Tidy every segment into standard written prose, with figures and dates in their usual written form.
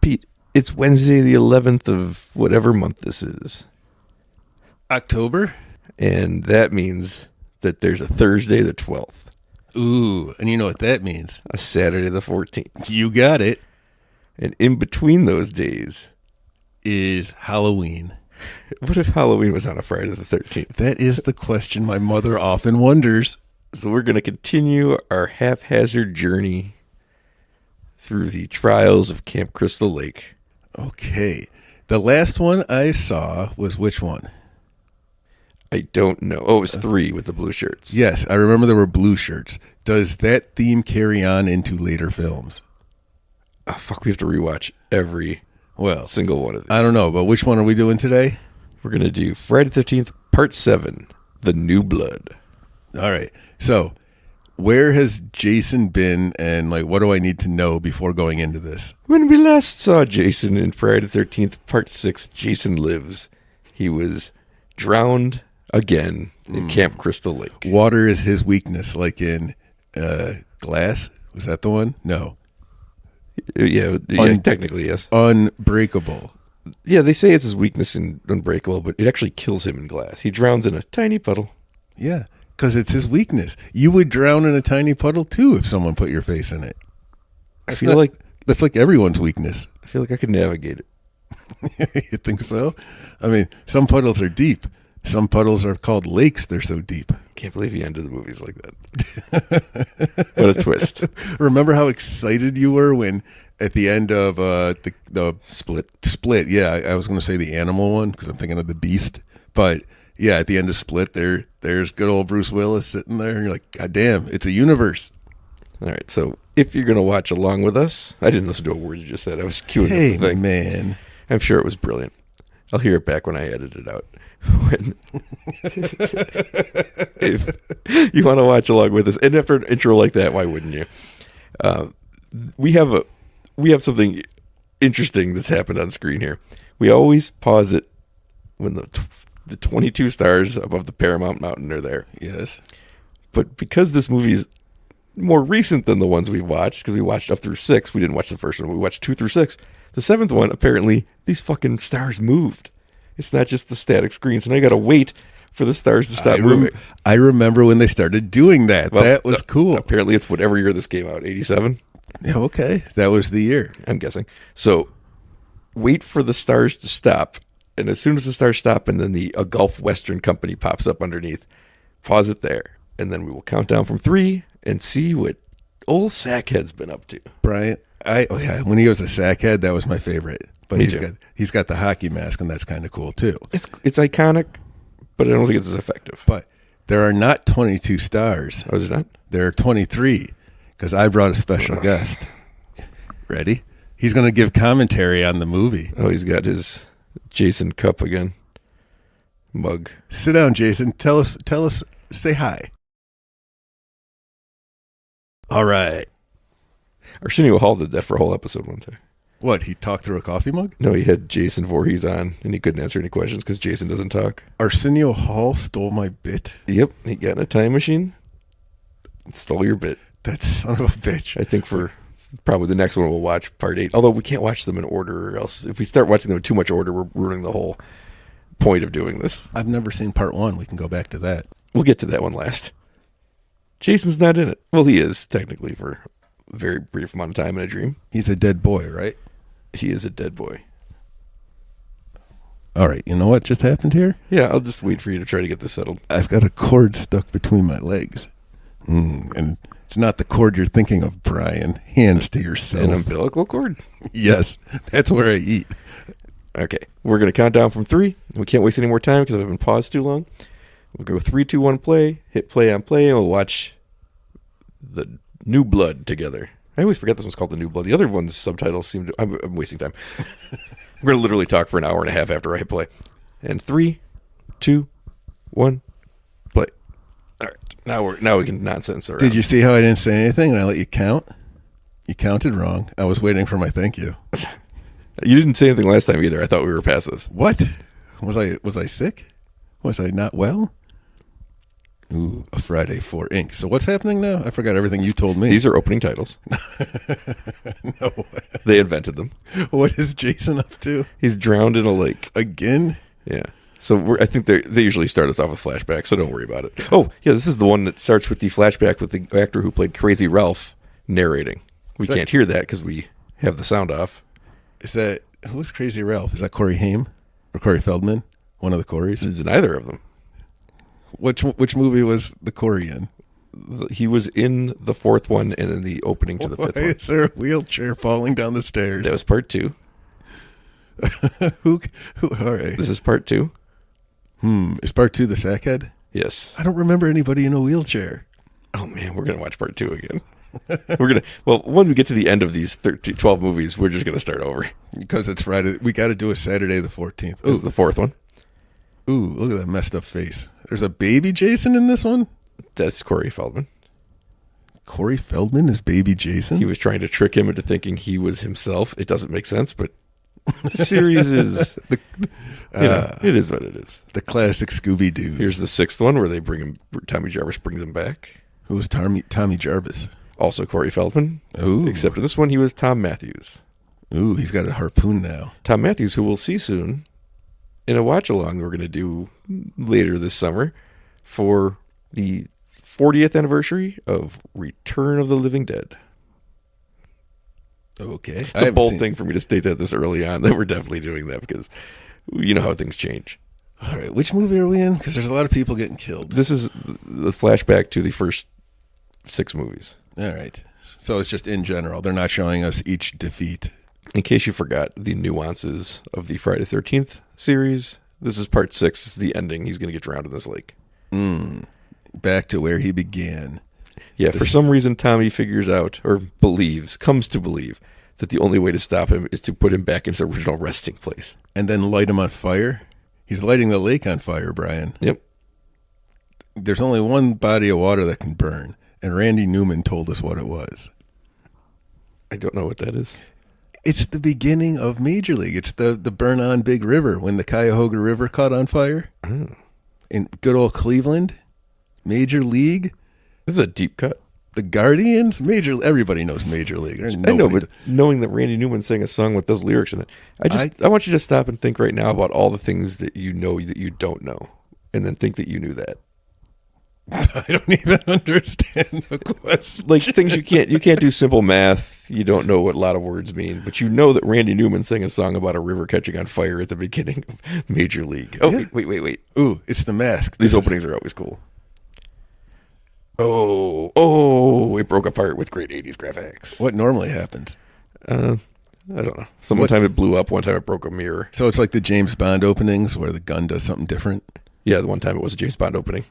Pete, it's Wednesday the 11th of whatever month this is. October? And that means that there's a Thursday the 12th. Ooh, and you know what that means. A Saturday the 14th. You got it. And in between those days is Halloween. What if Halloween was on a Friday the 13th? That is the question my mother often wonders. So we're going to continue our haphazard journey through the trials of Camp Crystal Lake. Okay. The last one I saw was which one? I don't know. Oh, it was 3 with the blue shirts. Yes, I remember there were blue shirts. Does that theme carry on into later films? Oh, fuck, we have to rewatch every single one of these. I don't know, but which one are we doing today? We're going to do Friday the 13th, Part 7, The New Blood. All right. So, where has Jason been, and what do I need to know before going into this? When we last saw Jason in Friday the 13th, Part 6, Jason Lives, he was drowned again in Camp Crystal Lake. Water is his weakness, like in Glass. Was that the one? No. Yeah, technically, yes. Unbreakable. Yeah, they say it's his weakness in Unbreakable, but it actually kills him in Glass. He drowns in a tiny puddle. Yeah, because it's his weakness. You would drown in a tiny puddle, too, if someone put your face in it. I feel like that's like everyone's weakness. I feel like I could navigate it. You think so? I mean, some puddles are deep. Some puddles are called lakes. They're so deep. Can't believe you ended the movies like that. What a twist. Remember how excited you were when at the end of the Split. Yeah, I was going to say the animal one because I'm thinking of the Beast. But yeah, at the end of Split, there's good old Bruce Willis sitting there. And you're like, God damn, it's a universe. All right, so if you're going to watch along with us, I didn't listen to a word you just said. I was queuing up the thing. Man. I'm sure it was brilliant. I'll hear it back when I edit it out. If you want to watch along with us, and after an intro like that, why wouldn't you? We have something interesting that's happened on screen here. We always pause it when the 22 stars above the Paramount Mountain are there. Yes, but because this movie is more recent than the ones we watched, because we watched up through 6, we didn't watch the first one. We watched 2 through 6. The 7th one, apparently, these fucking stars moved. It's not just the static screen, so now you got to wait for the stars to stop moving. I remember when they started doing that. Well, that was cool. Apparently, it's whatever year this came out, 87? Yeah, okay. That was the year. I'm guessing. So, wait for the stars to stop, and as soon as the stars stop, and then a Gulf Western company pops up underneath, pause it there, and then we will count down from 3 and see what old Sackhead's been up to. Brian, when he was a sackhead, that was my favorite. But he's got the hockey mask, and that's kind of cool too. It's iconic, but I don't think it's as effective. But there are not 22 stars. Oh, is it not? There are 23 because I brought a special guest. Ready? He's going to give commentary on the movie. Oh, he's got his Jason cup again. Mug. Sit down, Jason. Tell us. Say hi. All right. Arsenio Hall did that for a whole episode one time. What, he talked through a coffee mug? No, he had Jason Voorhees on, and he couldn't answer any questions because Jason doesn't talk. Arsenio Hall stole my bit? Yep, he got in a time machine and stole your bit. That son of a bitch. I think for probably the next one we'll watch Part 8. Although we can't watch them in order, or else if we start watching them in too much order, we're ruining the whole point of doing this. I've never seen Part 1. We can go back to that. We'll get to that one last. Jason's not in it. Well, he is, technically, for a very brief amount of time in a dream. He's a dead boy, right? He is a dead boy. All right, you know what just happened here? Yeah, I'll just wait for you to try to get this settled. I've got a cord stuck between my legs. And it's not the cord you're thinking of, Brian. Hands to yourself. An umbilical cord? Yes, that's where I eat. Okay, we're going to count down from 3. We can't waste any more time because I've been paused too long. We'll go 3, 2, 1, play. Hit play on play, and we'll watch The New Blood together. I always forget this one's called The New Blood. The other one's subtitles seem to... I'm wasting time. We're going to literally talk for an hour and a half after I hit play. And 3, 2, 1, play. All right. Now we can nonsense around. Did you see how I didn't say anything and I let you count? You counted wrong. I was waiting for my thank you. You didn't say anything last time either. I thought we were past this. What? Was I sick? Was I not well? Ooh, a Friday for Inc. So what's happening now? I forgot everything you told me. These are opening titles. No. They invented them. What is Jason up to? He's drowned in a lake. Again? Yeah. So I think they usually start us off with flashbacks, so don't worry about it. Oh, yeah, this is the one that starts with the flashback with the actor who played Crazy Ralph narrating. We can't hear that because we have the sound off. Who's Crazy Ralph? Is that Corey Haim or Corey Feldman? One of the Coreys? Neither of them. Which movie was the Corey in? He was in the fourth one and in the opening to the fifth one. Is there a wheelchair falling down the stairs? That was part 2. Who? All right. This is part 2. Is part 2 the sackhead? Yes. I don't remember anybody in a wheelchair. Oh, man, we're going to watch part 2 again. When we get to the end of these 12 movies, we're just going to start over. Because it's Friday. We got to do a Saturday the 14th. This is the fourth one. Ooh, look at that messed up face. There's a baby Jason in this one? That's Corey Feldman. Corey Feldman is baby Jason? He was trying to trick him into thinking he was himself. It doesn't make sense, but the series is... it is what it is. The classic Scooby-Doo. Here's the sixth one where they bring him... Tommy Jarvis brings him back. Who was Tommy Jarvis? Also Corey Feldman. Ooh. Except in this one, he was Tom Matthews. Ooh, he's got a harpoon now. Tom Matthews, who we'll see soon in a watch-along we're going to do later this summer for the 40th anniversary of Return of the Living Dead. Okay. It's a bold thing for me to state that this early on, that we're definitely doing that because you know how things change. All right. Which movie are we in? Because there's a lot of people getting killed. This is the flashback to the first 6 movies. All right. So it's just in general. They're not showing us each defeat. In case you forgot the nuances of the Friday 13th series, this is part 6. This is the ending. He's going to get drowned in this lake. Back to where he began. Yeah, for some reason, Tommy figures out, or comes to believe, that the only way to stop him is to put him back in his original resting place. And then light him on fire? He's lighting the lake on fire, Brian. Yep. There's only one body of water that can burn, and Randy Newman told us what it was. I don't know what that is. It's the beginning of Major League. It's the burn on Big River when the Cuyahoga River caught on fire. Oh. In good old Cleveland. Major League. This is a deep cut. The Guardians. Everybody knows Major League. I know, but knowing that Randy Newman sang a song with those lyrics in it, I want you to stop and think right now about all the things that you know that you don't know, and then think that you knew that. I don't even understand the question. Like things you can't do simple math. You don't know what a lot of words mean, but you know that Randy Newman sang a song about a river catching on fire at the beginning of Major League. Oh, yeah. Wait. Ooh, it's The Mask. These openings are always cool. Oh, it broke apart with great 80s graphics. What normally happens? I don't know. One time it blew up, one time it broke a mirror. So it's like the James Bond openings where the gun does something different? Yeah, the one time it was a James Bond opening.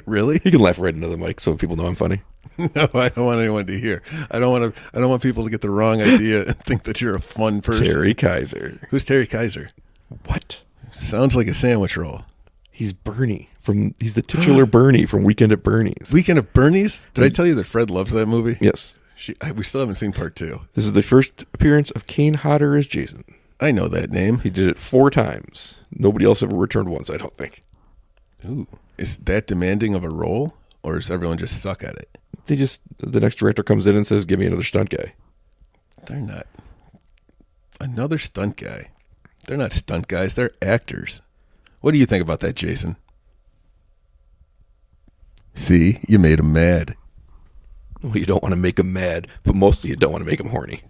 Really? You can laugh right into the mic so people know I'm funny. No, I don't want anyone to hear. I don't want people to get the wrong idea and think that you're a fun person. Terry Kaiser. Who's Terry Kaiser? What? Sounds like a sandwich roll. He's Bernie he's the titular Bernie from Weekend at Bernie's. Weekend at Bernie's? Did I tell you that Fred loves that movie? Yes. We still haven't seen part 2. This is the first appearance of Kane Hodder as Jason. I know that name. He did it 4 times. Nobody else ever returned once, I don't think. Ooh. Is that demanding of a role? Or does everyone just suck at it? The next director comes in and says, give me another stunt guy. They're not. Another stunt guy. They're not stunt guys. They're actors. What do you think about that, Jason? See, you made him mad. Well, you don't want to make him mad, but mostly you don't want to make him horny.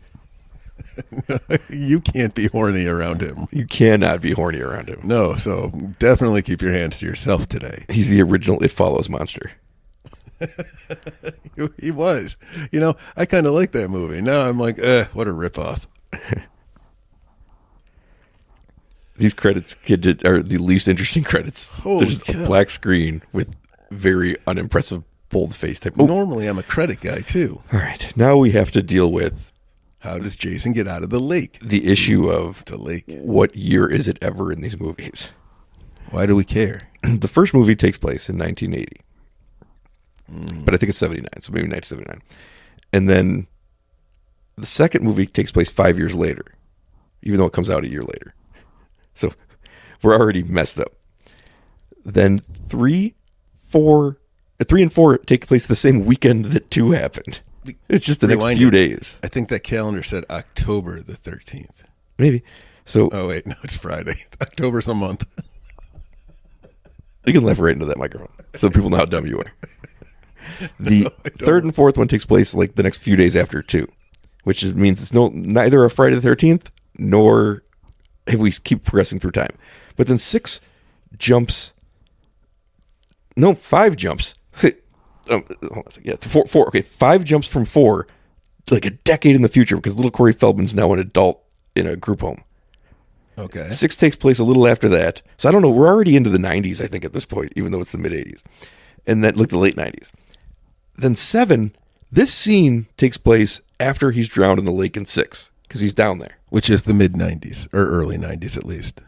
You can't be horny around him. You cannot be horny around him. No, so definitely keep your hands to yourself today. He's the original It Follows monster. He was. I kind of like that movie. Now I'm like, what a ripoff. These credits are the least interesting credits. Holy There's cow. a black screen with very unimpressive bold-face type. Normally I'm a credit guy, too. All right. Now we have to deal with... How does Jason get out of the lake? The issue of the lake. What year is it ever in these movies? Why do we care? The first movie takes place in 1980. But I think it's 79, so maybe 1979. And then the second movie takes place 5 years later, even though it comes out a year later. So we're already messed up. Then 3, 4, 3 and 4 take place the same weekend that 2 happened. It's just the next few days. I think that calendar said October the 13th. Maybe. So. Oh, wait. No, it's Friday. October's a month. You can laugh right into that microphone so people know how dumb you are. The third and fourth one takes place like the next few days after 2, which means it's neither a Friday the 13th nor if we keep progressing through time. But then 6 jumps. No, 5 jumps. Yeah, 4. Okay, 5 jumps from 4 to like a decade in the future because little Corey Feldman's now an adult in a group home. Okay. 6 takes place a little after that. So I don't know. We're already into the 90s, I think, at this point, even though it's the mid 80s. And then, like, the late 90s. Then 7, this scene takes place after he's drowned in the lake in 6 because he's down there. Which is the mid 90s, or early 90s at least.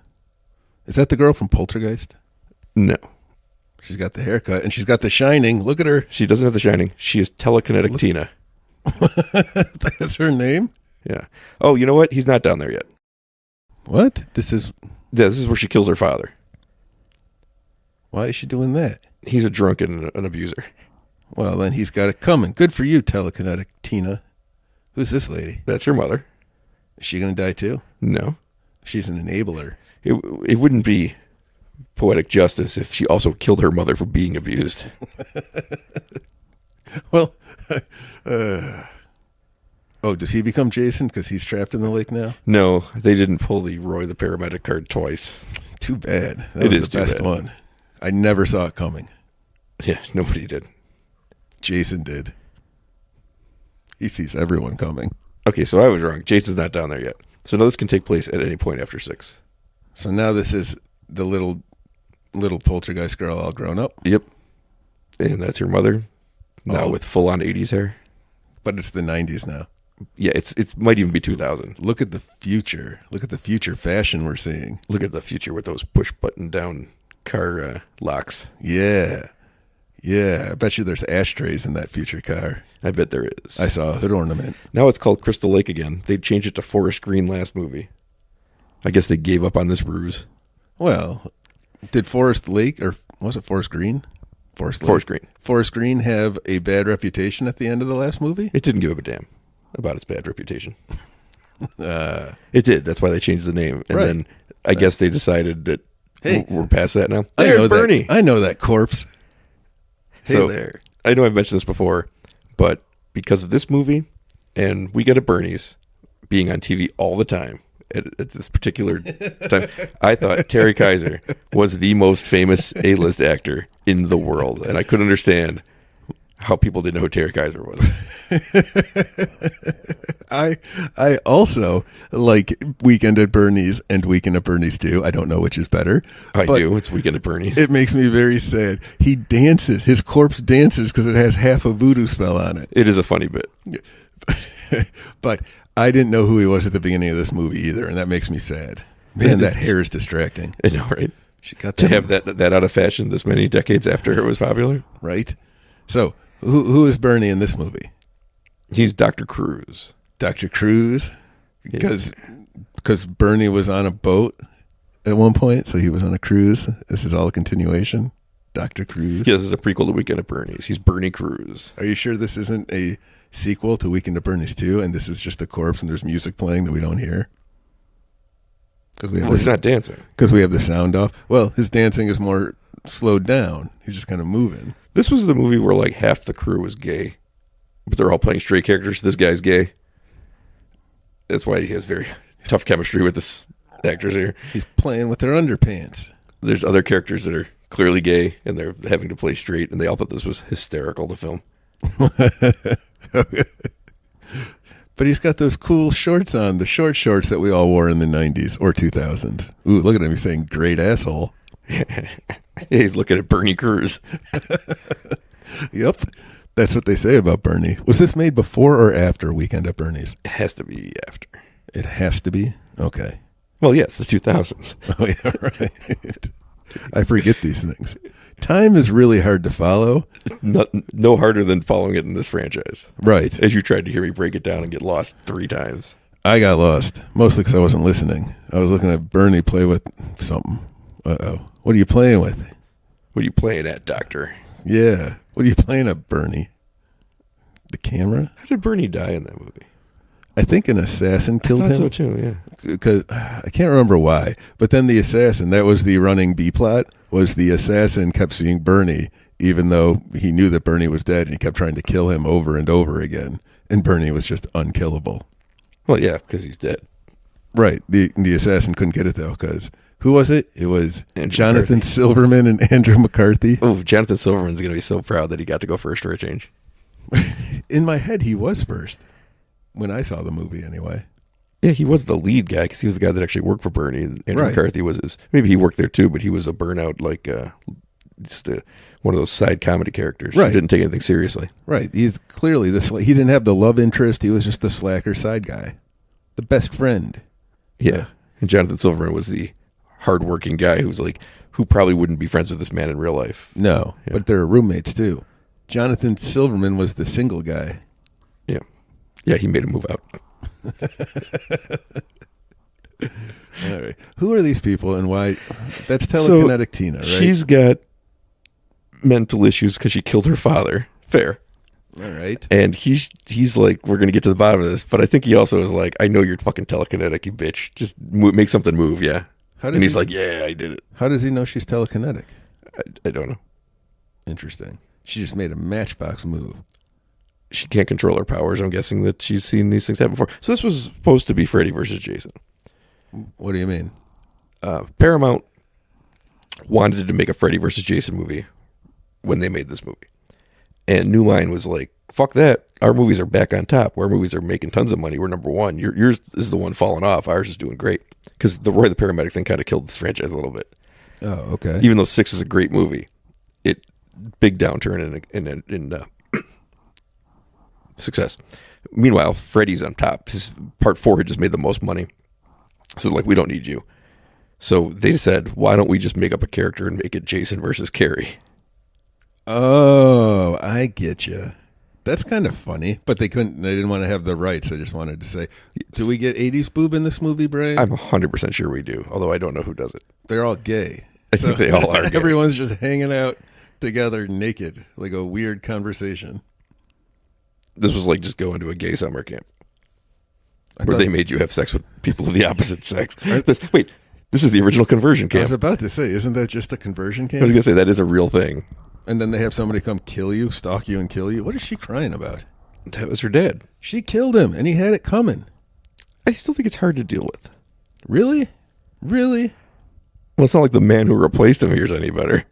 Is that the girl from Poltergeist? No. She's got the haircut, and she's got the shining. Look at her. She doesn't have the shining. She is Telekinetic Tina. That's her name? Yeah. Oh, you know what? He's not down there yet. What? This is where she kills her father. Why is she doing that? He's a drunk and an abuser. Well, then he's got it coming. Good for you, Telekinetic Tina. Who's this lady? That's her mother. Is she going to die too? No. She's an enabler. It wouldn't be poetic justice if she also killed her mother for being abused. Well, does he become Jason because he's trapped in the lake now? No, they didn't pull the Roy the paramedic card twice. Too bad. That was the best one. I never saw it coming. Yeah, nobody did. Jason did. He sees everyone coming. Okay, so I was wrong. Jason's not down there yet. So now this can take place at any point after 6. So now this is the little poltergeist girl all grown up. Yep. And that's her mother. Now with full-on 80s hair. But it's the 90s now. Yeah, it might even be 2000. Look at the future. Look at the future fashion we're seeing. Look at the future with those push-button down car locks. Yeah. Yeah. I bet you there's ashtrays in that future car. I bet there is. I saw a hood ornament. Now it's called Crystal Lake again. They changed it to Forest Green last movie. I guess they gave up on this ruse. Well, did Forest Lake, or was it Forest Green? Forest Green. Forest Green have a bad reputation at the end of the last movie? It didn't give up a damn about its bad reputation. It did. That's why they changed the name. And then I guess they decided that we're past that now. There's Bernie. I know that corpse. Hey there. I know I've mentioned this before, but because of this movie and Weekend at Bernie's being on TV all the time at this particular time, I thought Terry Kaiser was the most famous A-list actor in the world. And I couldn't understand how people didn't know who Terry Kaiser was. I also like Weekend at Bernie's and Weekend at Bernie's 2. I don't know which is better. I do. It's Weekend at Bernie's. It makes me very sad. He dances. His corpse dances because it has half a voodoo spell on it. It is a funny bit. But I didn't know who he was at the beginning of this movie either, and that makes me sad. Man, that hair is distracting. I know, right? She got to have that out of fashion this many decades after it was popular. Right. So, who is Bernie in this movie? He's Dr. Cruz. Dr. Cruz? Because Bernie was on a boat at one point, so he was on a cruise. This is all a continuation. Dr. Cruz. Yeah, this is a prequel to Weekend at Bernie's. He's Bernie Cruz. Are you sure this isn't a sequel to Weekend at Bernie's 2, and this is just a corpse and there's music playing that we don't hear? He's not dancing. Because we have the sound off. Well, his dancing is more slowed down. He's just kind of moving. This was the movie where like half the crew was gay, but they're all playing straight characters. This guy's gay. That's why he has very tough chemistry with this actors here. He's playing with their underpants. There's other characters that are clearly gay, and they're having to play straight, and they all thought this was hysterical to film. But he's got those cool shorts on, the short shorts that we all wore in the 90s or 2000s. Ooh, look at him. He's saying great asshole. He's looking at Bernie Cruz. Yep. That's what they say about Bernie. Was this made before or after Weekend at Bernie's? It has to be after. It has to be? Okay. Well, yes, the 2000s. Oh, yeah, right. I forget these things. Time is really hard to follow. No harder than following it in this franchise. Right. As you tried to hear me break it down and get lost 3 times. I got lost, mostly because I wasn't listening. I was looking at Bernie play with something. Uh-oh. What are you playing with? What are you playing at, Doctor? Yeah. What are you playing at, Bernie? The camera? How did Bernie die in that movie? I think an assassin killed I thought him. so too, yeah. Because I can't remember why. But then the assassin, that was the running B plot, was the assassin kept seeing Bernie, even though he knew that Bernie was dead, and he kept trying to kill him over and over again. And Bernie was just unkillable. Well, yeah, because he's dead. Right. The assassin couldn't get it, though, because who was it? It was Andrew Jonathan McCarthy. Silverman and Andrew McCarthy. Oh, Jonathan Silverman's going to be so proud that he got to go first for a change. In my head, he was first. When I saw the movie, anyway. Yeah, he was the lead guy because he was the guy that actually worked for Bernie. And Andrew Right. McCarthy was his. Maybe he worked there too, but he was a burnout, like just one of those side comedy characters. Right. He didn't take anything seriously. Right. He's clearly he didn't have the love interest. He was just the slacker side guy, the best friend. Yeah. And Jonathan Silverman was the hardworking guy who probably wouldn't be friends with this man in real life. No, Yeah. but they're roommates too. Jonathan Silverman was the single guy. Yeah. Yeah, he made him move out. All right. Who are these people and why? That's Telekinetic Tina, right? She's got mental issues because she killed her father. Fair. all right. And he's like, we're going to get to the bottom of this. But I think he also is like, I know you're fucking telekinetic, you bitch. Just make something move, yeah. And he's like, yeah, I did it. How does he know she's telekinetic? I don't know. Interesting. She just made a matchbox move. She can't control her powers. I'm guessing that she's seen these things happen before. So this was supposed to be Freddy versus Jason. What do you mean? Paramount wanted to make a Freddy versus Jason movie when they made this movie. And New Line was like, fuck that. Our movies are back on top. Our movies are making tons of money. We're number one. Yours is the one falling off. Ours is doing great. Because the Roy the Paramedic thing kind of killed this franchise a little bit. Oh, okay. Even though 6 is a great movie, big downturn in success. Meanwhile, Freddy's on top. His part 4 had just made the most money. So like, we don't need you. So they said, why don't we just make up a character and make it Jason versus Carrie? Oh, I get you. That's kind of funny, but they didn't want to have the rights. They just wanted to say, do we get 80s boob in this movie, Brian? I'm 100% sure we do, although I don't know who does it. They're all gay. I think they all are gay. Everyone's just hanging out together naked, like a weird conversation. This was like just going to a gay summer camp where they made you have sex with people of the opposite sex. Wait, this is the original conversion I camp. was about to say, isn't that just a conversion I was camp? going to say, that is a real thing. And then they have somebody come kill you, stalk you, and kill you. What is she crying about? That was her dad. She killed him, and he had it coming. I still think it's hard to deal with. Really? Really? Well, it's not like the man who replaced him here's any better.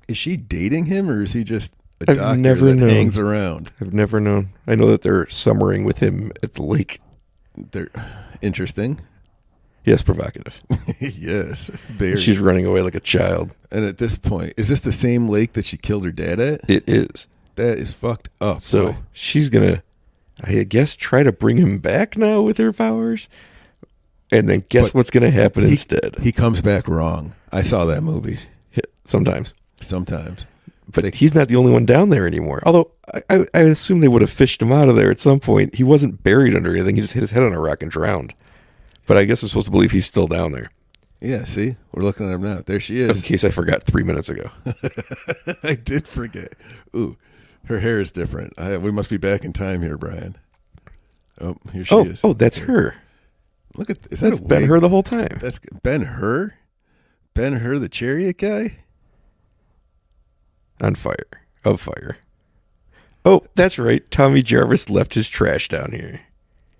Is she dating him, or is he just a I've doctor never that known. hangs around? I've never known. I know that they're summering with him at the lake. They're interesting. Yes, provocative. Yes. Very. She's running away like a child. And at this point, is this the same lake that she killed her dad at? It is. That is fucked up. So boy. she's going to, I guess, try to bring him back now with her powers. And then guess what's going to happen instead? He comes back wrong. I saw that movie. Yeah, sometimes. Sometimes. But he's not the only one down there anymore. Although I assume they would have fished him out of there at some point. He wasn't buried under anything. He just hit his head on a rock and drowned. But I guess I'm supposed to believe he's still down there. Yeah, see? We're looking at him now. There she In is. case I forgot 3 minutes ago. I did forget. Ooh, her hair is different. We must be back in time here, Brian. Oh, here she is. Oh, that's her. Look at is That's that a been wig? her the whole time. That's Ben-Hur? Ben-Hur, the chariot guy? On fire. Of fire. Oh, that's right. Tommy Jarvis left his trash down here.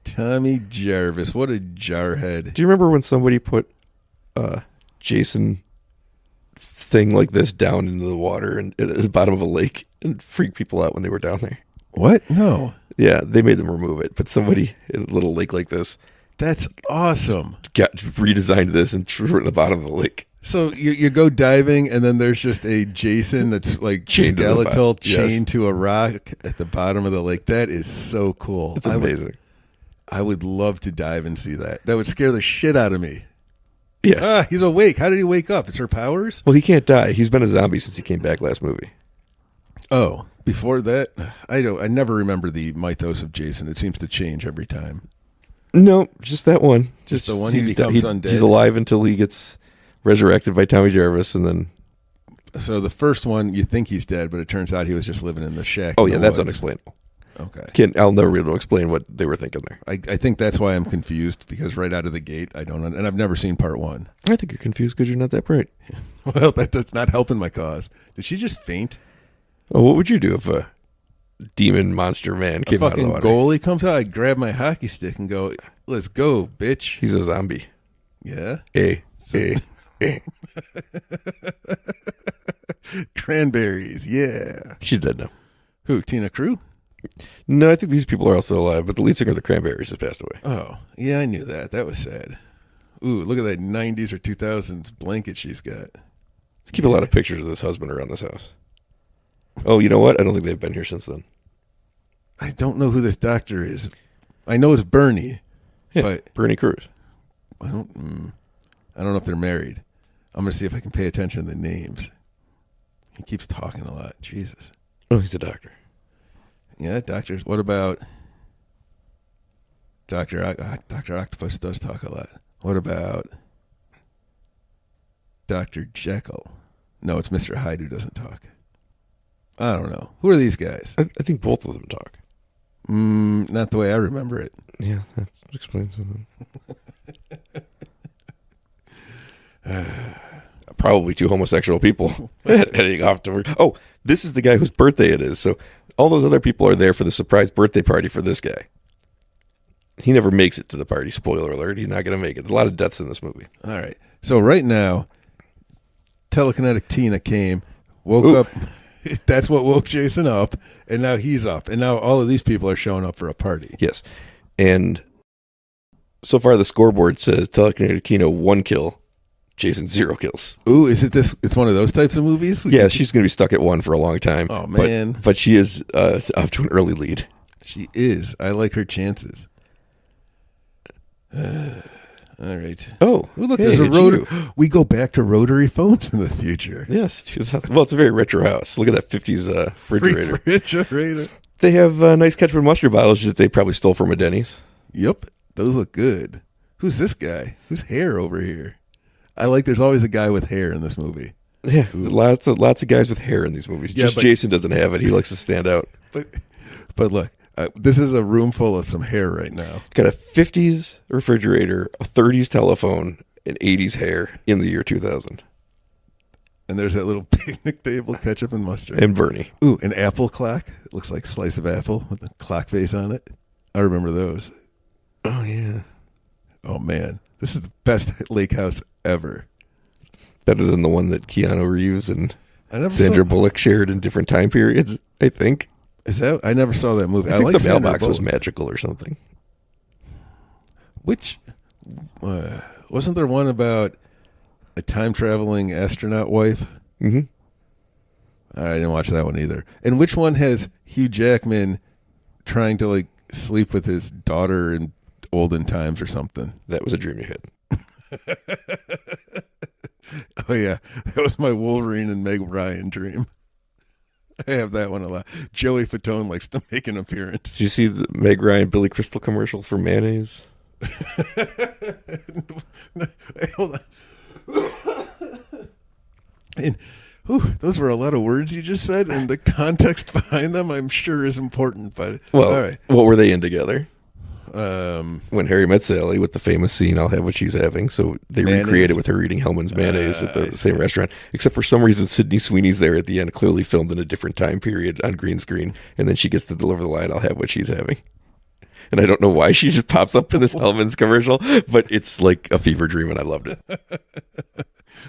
Tommy Jarvis. What a jarhead. Do you remember when somebody put Jason thing like this down into the water and at the bottom of a lake and freaked people out when they were down there? What? No. Yeah, they made them remove it. But somebody in a little lake like this That's awesome. redesigned this and threw it at the bottom of the lake. So you go diving, and then there's just a Jason that's like Chained to the skeletal bottom. Yes. chained to a rock at the bottom of the lake. That is so cool. It's amazing. I would love to dive and see that. That would scare the shit out of me. Yes. Ah, he's awake. How did he wake up? It's her powers? Well, he can't die. He's been a zombie since he came back last movie. Oh, before that, I never remember the mythos of Jason. It seems to change every time. No, just that one. Just the one he becomes undead? He's alive until he gets resurrected by Tommy Jarvis, and then So the first one, you think he's dead, but it turns out he was just living in the shack. Oh in yeah, the that's woods. unexplainable. Okay. I'll never be able to explain what they were thinking there. I think that's why I'm confused, because right out of the gate, I don't, and I've never seen part one. I think you're confused because you're not that bright. Well, that's not helping my cause. Did she just faint? Oh, what would you do if a demon monster man A came out of the fucking water? goalie comes out, I grab my hockey stick and go, let's go, bitch. He's a zombie. Yeah? Hey. Cranberries, yeah. She's dead now. Who, Tina Crew? No, I think these people are all still alive, but the lead singer of the Cranberries has passed away. Oh, yeah, I knew that. That was sad. Ooh, look at that 90s or 2000s blanket she's got. Keep a lot of pictures of this husband around this house. Oh, you know what? I don't think they've been here since then. I don't know who this doctor is. I know it's Bernie, Yeah, but Bernie Cruz. I don't know if they're married. I'm going to see if I can pay attention to the names. He keeps talking a lot. Jesus. Oh, he's a doctor. Yeah, doctors. What about Dr. Octopus does talk a lot. What about Dr. Jekyll? No, it's Mr. Hyde who doesn't talk. I don't know. Who are these guys? I think both of them talk. Not the way I remember it. Yeah, that explains something. Probably two homosexual people heading off to work. Oh, this is the guy whose birthday it is. So all those other people are there for the surprise birthday party for this guy. He never makes it to the party. Spoiler alert. He's not going to make it. There's a lot of deaths in this movie. All right. So right now, Telekinetic Tina came, woke up. That's what woke Jason up. And now he's up. And now all of these people are showing up for a party. Yes. And so far the scoreboard says Telekinetic Tina 1 kill, Jason 0 kills. Ooh, is it this? It's one of those types of movies? Yeah, she's going to be stuck at 1 for a long time. Oh, man. But she is up to an early lead. She is. I like her chances. All right. Oh, look, hey, there's a it's rotary. you. We go back to rotary phones in the future. Yes, 2000. Well, it's a very retro house. Look at that 50s refrigerator. Refrigerator. They have nice ketchup and mustard bottles that they probably stole from a Denny's. Yep, those look good. Who's this guy? Who's hair over here? I like. There's always a guy with hair in this movie. Yeah, lots of guys with hair in these movies. Yeah, Just Jason doesn't have it. He likes to stand out. But look, this is a room full of some hair right now. Got a 50s refrigerator, a 30s telephone, and 80s hair in the year 2000. And there's that little picnic table, ketchup and mustard. And Bernie. Ooh, an apple clock. It looks like a slice of apple with a clock face on it. I remember those. Oh, yeah. Oh, man. This is the best lake house ever. Better than the one that Keanu Reeves and I Sandra Bullock shared in different time periods, I think. Is that? I never saw that movie. I think like the mailbox Sandra was Bullock. magical or something. Which wasn't there one about a time traveling astronaut wife? Mm-hmm. I didn't watch that one either. And which one has Hugh Jackman trying to like sleep with his daughter in olden times or something? That was a dream you had. Oh yeah, that was my Wolverine and Meg Ryan dream. I have that one a lot. Joey Fatone likes to make an appearance. Did you see the Meg Ryan Billy Crystal commercial for mayonnaise? Hold on. And, those were a lot of words you just said, and the context behind them, I'm sure, is important. But Well, all right. what were they in together? Um, When Harry met Sally with the famous scene, "I'll have what she's having." So they Mayonnaise? recreated with her eating Hellman's mayonnaise at the same restaurant. Except for some reason, Sydney Sweeney's there at the end, clearly filmed in a different time period on green screen. And then she gets to deliver the line, "I'll have what she's having." And I don't know why she just pops up in this Hellman's commercial, but it's like a fever dream, and I loved it.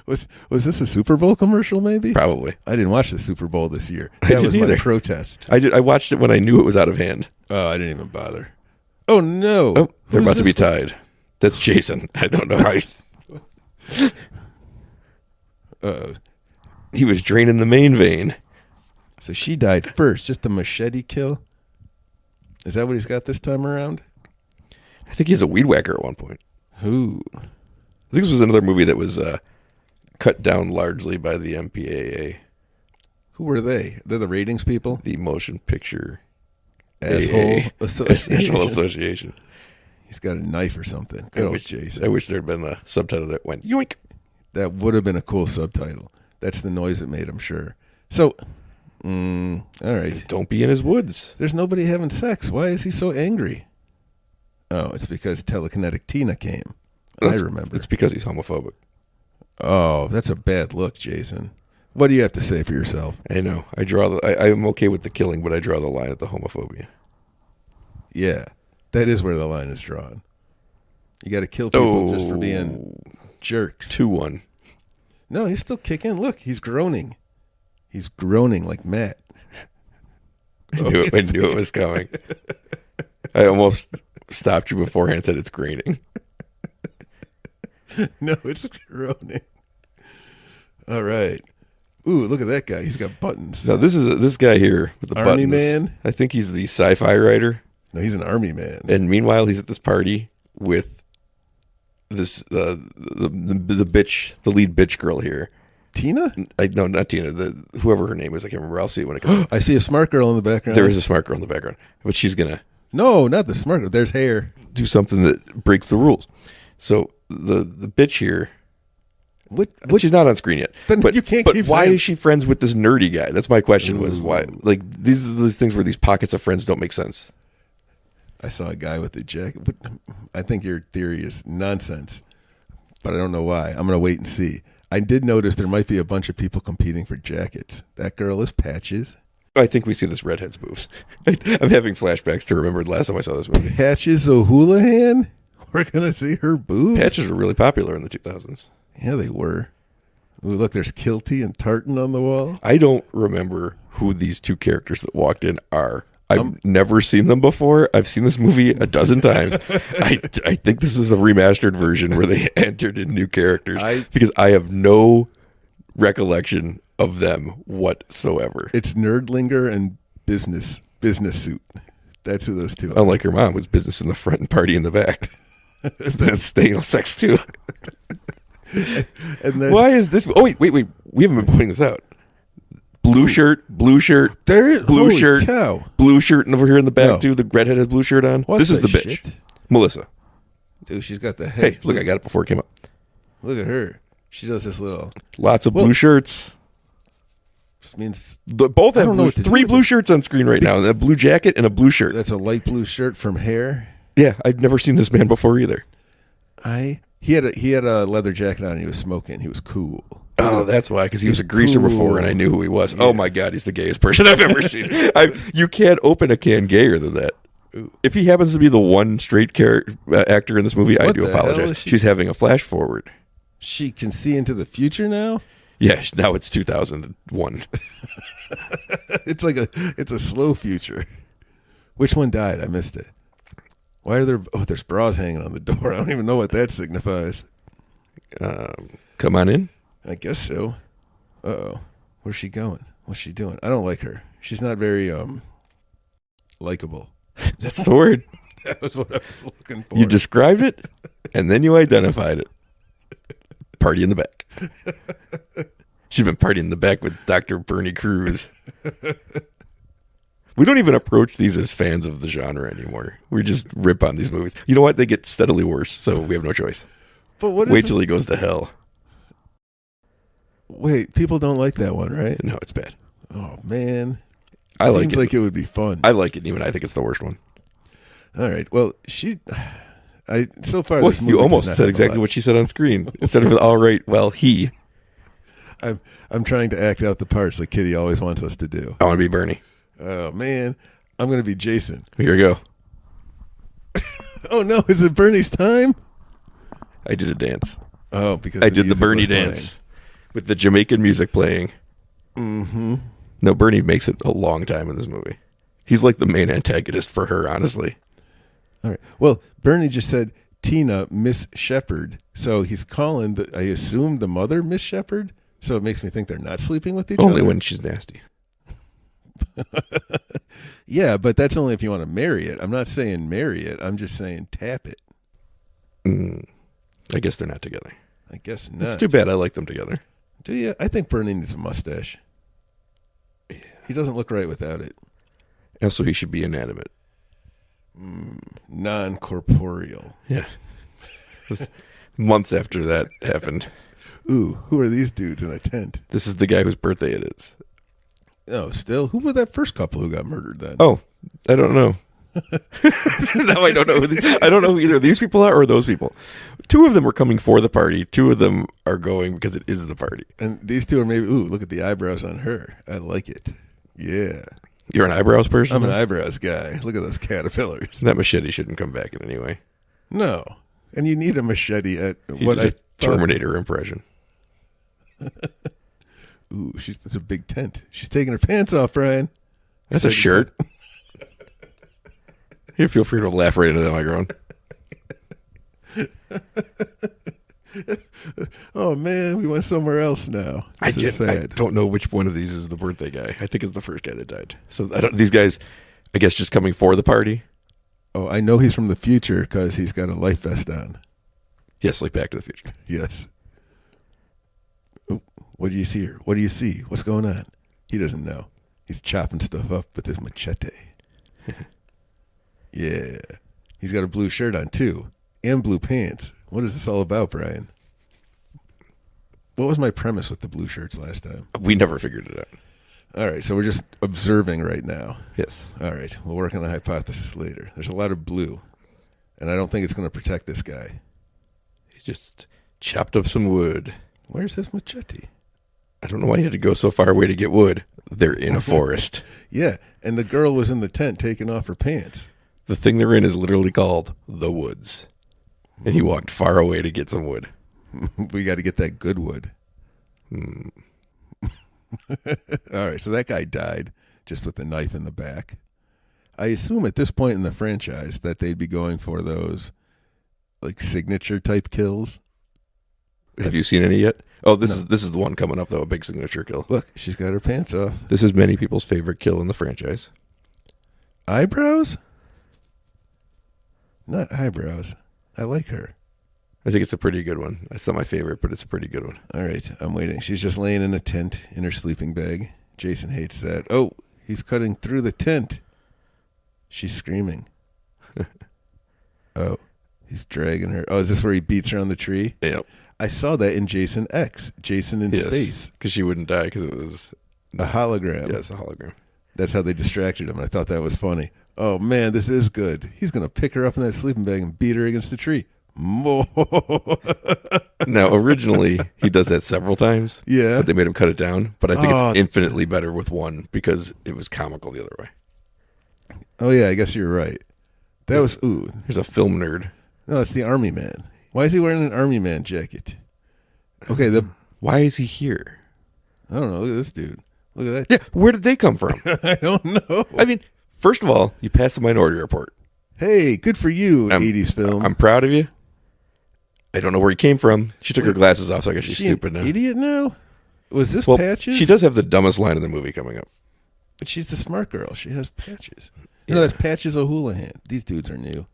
was this a Super Bowl commercial? Maybe. Probably. I didn't watch the Super Bowl this year. I That was didn't my either. protest. I watched it when I knew it was out of hand. Oh, I didn't even bother. Oh no! Oh, they're Who's about to be this? tied. That's Jason. I don't know how. He was draining the main vein. So she died first. Just a machete kill. Is that what he's got this time around? I think he has a weed whacker at one point. Who? I think this was another movie that was cut down largely by the MPAA, Who were they? They're the ratings people. the Motion Picture Asshole AA Association. Association. He's got a knife or something. Good old Jason. I wish there had been a subtitle that went yoink. That would have been a cool subtitle. That's the noise it made, I'm sure. So, all right. Don't be in his woods. There's nobody having sex. Why is he so angry? Oh, it's because Telekinetic Tina came. I remember. It's because he's homophobic. Oh, that's a bad look, Jason. What do you have to say for yourself? I know. I'm okay with the killing, but I draw the line at the homophobia. Yeah, that is where the line is drawn. You got to kill people just for being jerks. 2-1. No, he's still kicking. Look, he's groaning. He's groaning like Matt. I knew it was coming. I almost stopped you beforehand and said it's graining. No, it's groaning. All right. Ooh, look at that guy. He's got buttons. Now, this guy here with the Army buttons. man? I think he's the sci-fi writer. No, he's an army man. And meanwhile, he's at this party with this the bitch, the lead bitch girl here. Tina? No, not Tina. Whoever her name is, I can't remember. I'll see it when it comes. I see a smart girl in the background. There is a smart girl in the background, but she's gonna No, not the smart girl. There's hair. do something that breaks the rules. So the bitch here, What? she's not on screen yet. Then But you can't But keep why saying- is she friends with this nerdy guy? That's my question. Was why? Like these are these things where these pockets of friends don't make sense. I saw a guy with the jacket. But I think your theory is nonsense, but I don't know why. I'm going to wait and see. I did notice there might be a bunch of people competing for jackets. That girl is Patches. I think we see this redhead's boobs. I'm having flashbacks to remember the last time I saw this movie. Patches O'Houlihan? We're going to see her boobs? Patches were really popular in the 2000s. Yeah, they were. Ooh, look, there's Kilty and Tartan on the wall. I don't remember who these two characters that walked in are. I've never seen them before. I've seen this movie a dozen times. I think this is a remastered version where they entered in new characters because I have no recollection of them whatsoever. It's Nerdlinger and Business Suit. That's who those two are. Unlike your mom, who's business in the front and party in the back. That's anal sex too. And then, Why is this? Oh wait. We haven't been pointing this out. Blue shirt, there, blue holy shirt, cow. blue shirt, and over here in the back No. too. The redhead has blue shirt on. What This is the the bitch, shit? Melissa. Dude, she's got the head. Hey, look, I got it before it came up. Look at her. She does this little. Lots of blue shirts. Just means Both I have don't know what to do three with blue it. shirts on screen right now. A blue jacket and a blue shirt. that's a light blue shirt from Hair. Yeah, I'd never seen this man before either. He had a leather jacket on and he was smoking. He was cool. Oh, that's why, because he was a greaser cool. before, and I knew who he was. Oh my God, he's the gayest person I've ever seen. You can't open a can gayer than that. If he happens to be the one straight actor in this movie, I What do the hell apologize. is she- She's having a flash forward. She can see into the future now. Yeah, now it's 2001. It's a slow future. Which one died? I missed it. Why are there? Oh, there's bras hanging on the door. I don't even know what that signifies. Come on in. I guess so. Uh-oh. Where's she going? What's she doing? I don't like her. She's not very likable. That's the word. That was what I was looking for. You described it, and then you identified it. Party in the back. She's been partying in the back with Dr. Bernie Cruz. We don't even approach these as fans of the genre anymore. We just rip on these movies. You know what? They get steadily worse, so we have no choice. But what Wait till he goes to hell. Wait, people don't like that one, right? No, it's bad. Oh man, I like seems it. like it would be fun. I like it, even I think it's the worst one. All right. Well, so far Well, this movie you does almost not said have a exactly lot. what she said on screen. Instead of all right, well, he. I'm trying to act out the parts like Kitty always wants us to do. I want to be Bernie. Oh man, I'm going to be Jason. Here we go. Oh no, is it Bernie's time? I did a dance. Oh, because I did the music Bernie was playing. dance with the Jamaican music playing. Mm-hmm. No, Bernie makes it a long time in this movie. He's like the main antagonist for her, honestly. All right. Well, Bernie just said Tina, Miss Shepherd. So he's calling, I assume, the mother Miss Shepherd. So it makes me think they're not sleeping with each Only other. when she's nasty. Yeah, but that's only if you want to marry it. I'm not saying marry it. I'm just saying tap it. I guess they're not together. I guess not. It's too bad. I like them together. Do you? I think Bernie needs a mustache. Yeah. He doesn't look right without it. Also, he should be inanimate. Non-corporeal. Yeah. Months after that happened. Ooh, who are these dudes in a tent? This is the guy whose birthday it is. Oh, still? Who were that first couple who got murdered then? Oh, I don't know. No, I don't know. I don't know who either of these people are or those people. 2 of them were coming for the party. 2 of them are going because it is the party. And these 2 are maybe, ooh, look at the eyebrows on her. I like it. Yeah. You're an eyebrows person? I'm an eyebrows guy. Look at those caterpillars. That machete shouldn't come back in any way. No. And you need a machete at You what did I a Terminator impression. Ooh, that's a big tent. She's taking her pants off, Brian. That's a shirt. You feel free to laugh right into the microphone. Oh man, we went somewhere else now. I don't know which one of these is the birthday guy. I think it's the first guy that died. So these guys, I guess, just coming for the party. Oh, I know he's from the future because he's got a life vest on. Yes, like Back to the Future. Yes. Oh, what do you see here? What do you see? What's going on? He doesn't know. He's chopping stuff up with his machete. Yeah. He's got a blue shirt on, too. And blue pants. What is this all about, Brian? What was my premise with the blue shirts last time? We never figured it out. All right, so we're just observing right now. Yes. All right, we'll work on the hypothesis later. There's a lot of blue, and I don't think it's going to protect this guy. He just chopped up some wood. Where's his machete? I don't know why he had to go so far away to get wood. They're in a forest. Yeah, and the girl was in the tent taking off her pants. The thing they're in is literally called the woods. And he walked far away to get some wood. We got to get that good wood. All right, so that guy died just with a knife in the back. I assume at this point in the franchise that they'd be going for those like signature type kills. Have you seen any yet? Oh, this is the one coming up though, a big signature kill. Look, she's got her pants off. This is many people's favorite kill in the franchise. Eyebrows? Not eyebrows. I like her. I think it's a pretty good one. It's not my favorite, but it's a pretty good one. All right, I'm waiting. She's just laying in a tent in her sleeping bag. Jason hates that. Oh, he's cutting through the tent. She's screaming. Oh, he's dragging her. Oh, is this where he beats her on the tree? Yep. I saw that in Jason X, Jason in Space. Because she wouldn't die because it was a hologram. Yes, a hologram. That's how they distracted him. I thought that was funny. Oh, man, this is good. He's going to pick her up in that sleeping bag and beat her against the tree. Now, originally, he does that several times. Yeah. But they made him cut it down. But I think it's infinitely better with one because it was comical the other way. Oh, yeah, I guess you're right. That was, ooh. Here's a film nerd. No, that's the Army Man. Why is he wearing an Army Man jacket? Okay, why is he here? I don't know. Look at this dude. Look at that. Yeah, where did they come from? I don't know. I mean, first of all, you passed the Minority Report. Hey, good for you, 80s film. I'm proud of you. I don't know where he came from. She took her glasses off, so I guess she's stupid now. Idiot now? Was this Patches? She does have the dumbest line in the movie coming up. But she's the smart girl. She has Patches. You know, that's Patches O'Houlihan. These dudes are new.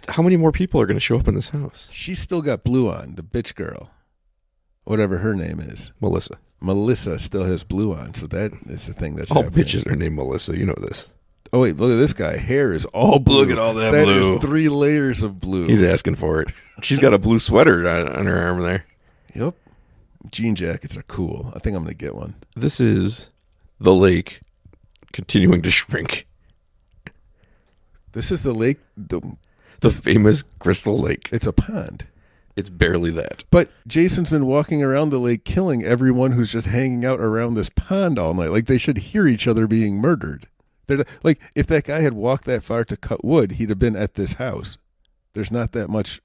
How many more people are going to show up in this house? She's still got blue on, the bitch girl. Whatever her name is. Melissa. Melissa still has blue on, so that is the thing that's all happening. Bitches are named Melissa. You know this. Oh, wait, look at this guy. Hair is all blue. Look at all that blue. That is 3 layers of blue. He's asking for it. She's got a blue sweater on her arm there. Yep. Jean jackets are cool. I think I'm going to get one. This is the lake continuing to shrink. This is the lake. The famous Crystal Lake. It's a pond. It's barely that. But Jason's been walking around the lake killing everyone who's just hanging out around this pond all night. Like, they should hear each other being murdered. Like, if that guy had walked that far to cut wood, he'd have been at this house. There's not that much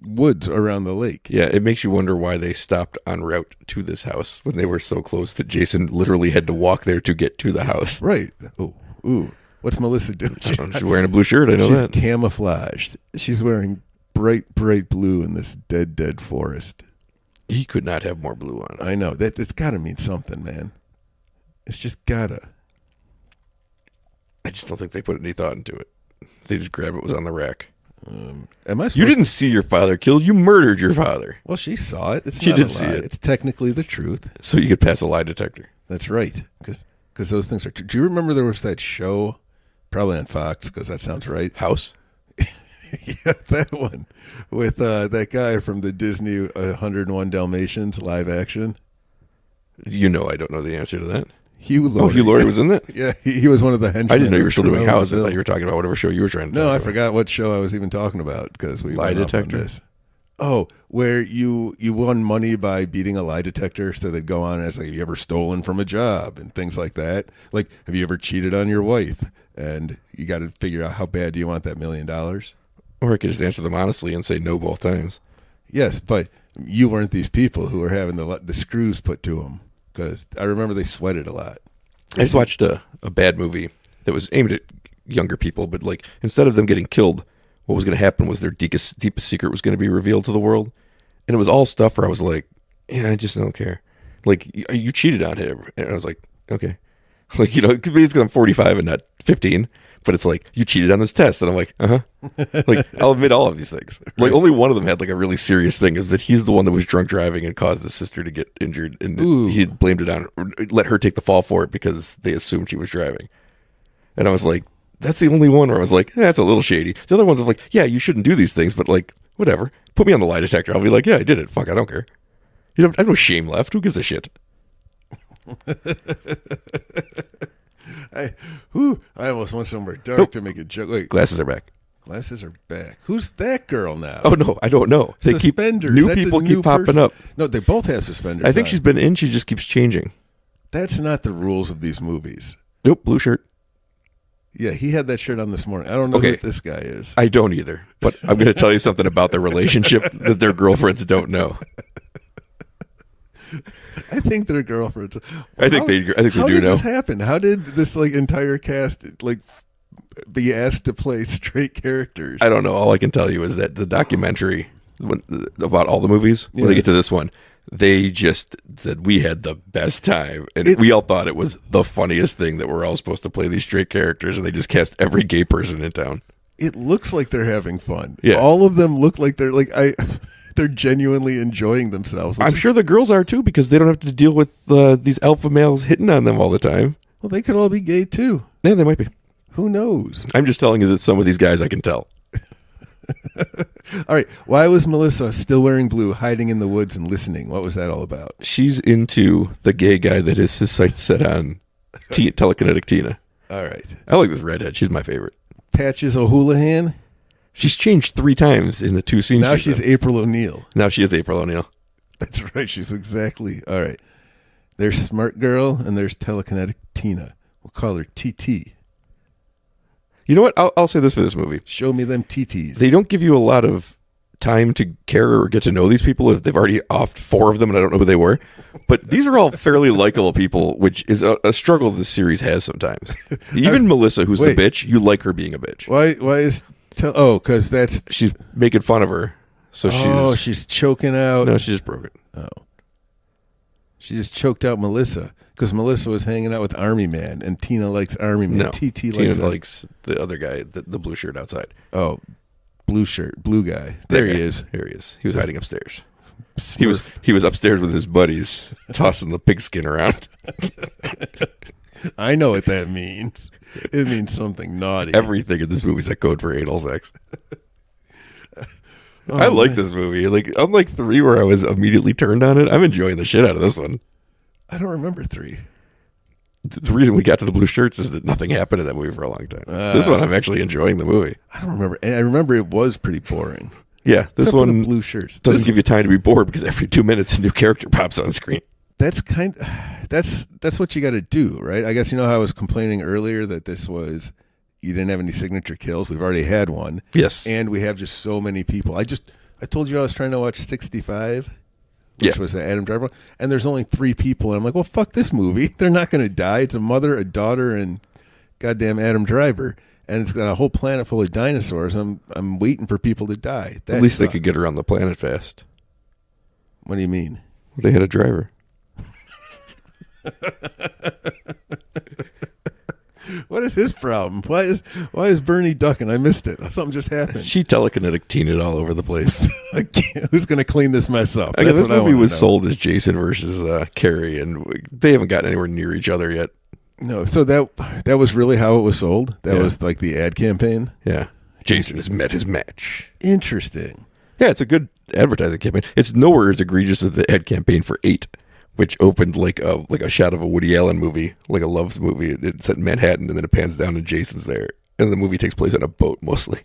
woods around the lake. Yeah, it makes you wonder why they stopped en route to this house when they were so close that Jason literally had to walk there to get to the house. Right. Oh, ooh. What's Melissa doing? She's wearing a blue shirt. I know that. She's camouflaged. She's wearing bright, bright blue in this dead, dead forest. He could not have more blue on. I know. It's got to mean something, man. It's just gotta. I just don't think they put any thought into it. They just grabbed what was on the rack. You didn't see your father killed. You murdered your father. Well, she saw it. She did see it. It's technically the truth. So you could pass a lie detector. That's right. Because those things are true. Do you remember there was that show, probably on Fox, because that sounds right. House? Yeah, that one with that guy from the Disney 101 Dalmatians live action. You know, I don't know the answer to that. Hugh Laurie. Oh, Hugh Laurie was in that? Yeah, he was one of the henchmen. I didn't know you were still doing Cruella House. I Bill. thought you were talking about whatever show you were trying to No, talk I about. forgot what show I was even talking about because we Lie went off on detector? this. Oh, where you won money by beating a lie detector, so they'd go on as like, have you ever stolen from a job and things like that. Like, have you ever cheated on your wife? And you got to figure out how bad do you want that $1 million. Or I could just answer them honestly and say no both times. Yes, but you weren't these people who were having the screws put to them because I remember they sweated a lot. I just watched a bad movie that was aimed at younger people, but like instead of them getting killed, what was going to happen was their deepest secret was going to be revealed to the world. And it was all stuff where I was like, yeah, I just don't care. Like, you cheated on him. And I was like, okay. Like, you know, it's because I'm 45 and not 15. But it's like, you cheated on this test. And I'm like, Like, I'll admit all of these things. Like, only one of them had like a really serious thing. Is that he's the one that was drunk driving and caused his sister to get injured. And he had blamed it on, or let her take the fall for it because they assumed she was driving. And I was like, that's the only one where I was like, that's a little shady. The other ones I'm like, yeah, you shouldn't do these things. But like, whatever. Put me on the lie detector. I'll be like, yeah, I did it. Fuck, I don't care. You know, I have no shame left. Who gives a shit? I almost went somewhere dark to make a joke. Wait, Glasses are back. glasses are back. Who's that girl now? Oh no, I don't know. They Suspenders. keep new That's a people new keep popping person. up. No, they both have suspenders. I think on. she's been in. She just keeps changing. That's not the rules of these movies. Nope, blue shirt. Yeah, he had that shirt on this morning. I don't know Okay. who this guy is. I don't either. But I'm going to tell you something about their relationship that their girlfriends don't know. I think they're girlfriends. I think they do How did know. this happen? How did this like entire cast like be asked to play straight characters? I don't know. All I can tell you is that the documentary about all the movies, when they get to this one, they just said we had the best time, and we all thought it was the funniest thing that we're all supposed to play these straight characters, and they just cast every gay person in town. It looks like they're having fun. Yeah. All of them look like they're like they're genuinely enjoying themselves. I'm sure the girls are too, because they don't have to deal with these alpha males hitting on them all the time. Well, they could all be gay too. Yeah, they might be. Who knows? I'm just telling you that some of these guys I can tell. All right. Why was Melissa still wearing blue, hiding in the woods and listening? What was that all about? She's into the gay guy that has his sights set on Telekinetic Tina. All right. I like this redhead. She's my favorite. Patches O'Houlihan. She's changed 3 times in the 2 scenes. Now she's April O'Neil. Now she is April O'Neil. That's right. She's exactly. All right. There's Smart Girl and there's Telekinetic Tina. We'll call her TT. You know what? I'll say this for this movie. Show me them TTs. They don't give you a lot of time to care or get to know these people if they've already offed 4 of them and I don't know who they were. But these are all fairly likable people, which is a struggle this series has sometimes. Even Melissa, who's wait. the bitch, you like her being a bitch. Why is because that's She's making fun of her. So she's choking out. No, she just broke it. Oh. She just choked out Melissa because Melissa was hanging out with Army Man and Tina likes Army Man. No, TT Tina likes the other guy, the blue shirt outside. Oh, blue shirt, blue guy. There he is. Here he is. He was hiding upstairs. He was upstairs with his buddies, tossing the pigskin around. I know what that means. It means something naughty. Everything in this movie is a code for anal sex. I like this movie. Like, unlike 3, where I was immediately turned on it, I'm enjoying the shit out of this one. I don't remember 3. The reason we got to the blue shirts is that nothing happened in that movie for a long time. This one, I'm actually enjoying the movie. I don't remember. I remember it was pretty boring. Yeah, this Except for one the blue shirts doesn't give you time to be bored because every 2 minutes a new character pops on screen. That's what you got to do, right? I guess you know how I was complaining earlier that this was you didn't have any signature kills. We've already had one. Yes. And we have just so many people. I told you I was trying to watch 65, which was the Adam Driver one, and there's only 3 people. And I'm like, well, fuck this movie. They're not going to die. It's a mother, a daughter, and goddamn Adam Driver. And it's got a whole planet full of dinosaurs. I'm waiting for people to die. At least they could get around the planet fast. What do you mean? They had a driver. What is his problem? Why is Bernie ducking? I missed it. Something just happened. She telekinetic Tina all over the place. Who's going to clean this mess up? Again, this what I movie wanna was know. sold as Jason versus Carrie, and they haven't gotten anywhere near each other yet. No, so that was really how it was sold. That was like the ad campaign. Yeah. Jason has met his match. Interesting. Yeah, it's a good advertising campaign. It's nowhere as egregious as the ad campaign for 8, which opened like a shot of a Woody Allen movie, like a Loves movie. It's set in Manhattan, and then it pans down and Jason's there. And the movie takes place on a boat, mostly.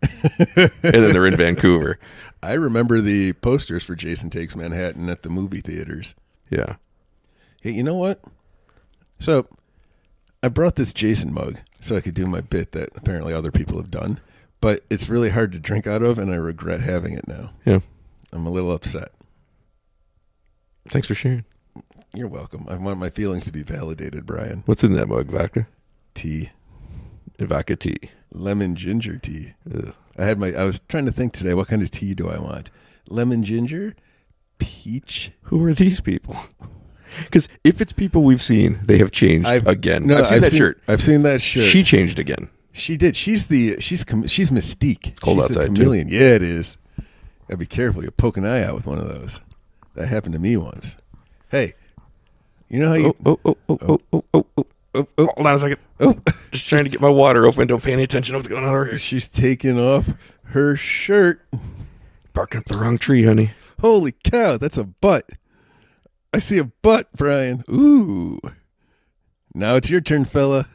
And then they're in Vancouver. I remember the posters for Jason Takes Manhattan at the movie theaters. Yeah. Hey, you know what? So, I brought this Jason mug so I could do my bit that apparently other people have done. But it's really hard to drink out of, and I regret having it now. Yeah. I'm a little upset. Thanks for sharing. You're welcome. I want my feelings to be validated, Brian. What's in that mug, vodka? Tea. Vodka tea. Lemon ginger tea. Ugh. I was trying to think today, what kind of tea do I want? Lemon ginger? Peach? Who are these people? Because if it's people we've seen, they have changed again. No, I've seen that shirt. I've seen that shirt. She changed again. She did. She's Mystique. It's cold she's outside, the chameleon. Yeah, it is. Gotta be careful. You poke an eye out with one of those. That happened to me once. Hey, you know how you... Hold on a second. Just trying to get my water open. Don't pay any attention to what's going on over here. She's taking off her shirt. Barking up the wrong tree, honey. Holy cow, that's a butt. I see a butt, Brian. Ooh. Now it's your turn, fella.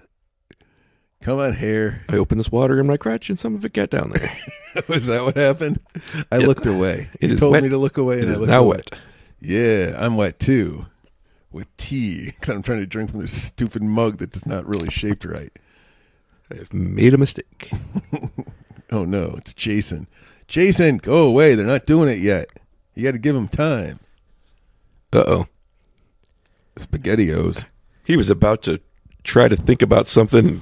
Come on, hair. I opened this water in my crotch and some of it got down there. Was that what happened? I looked away. It You is told wet. me to look away, and It I is looked now away. wet. Yeah, I'm wet too. With tea. Because I'm trying to drink from this stupid mug that's not really shaped right. I've made a mistake. Oh, no. It's Jason. Jason, go away. They're not doing it yet. You got to give them time. Uh-oh. SpaghettiOs. He was about to try to think about something,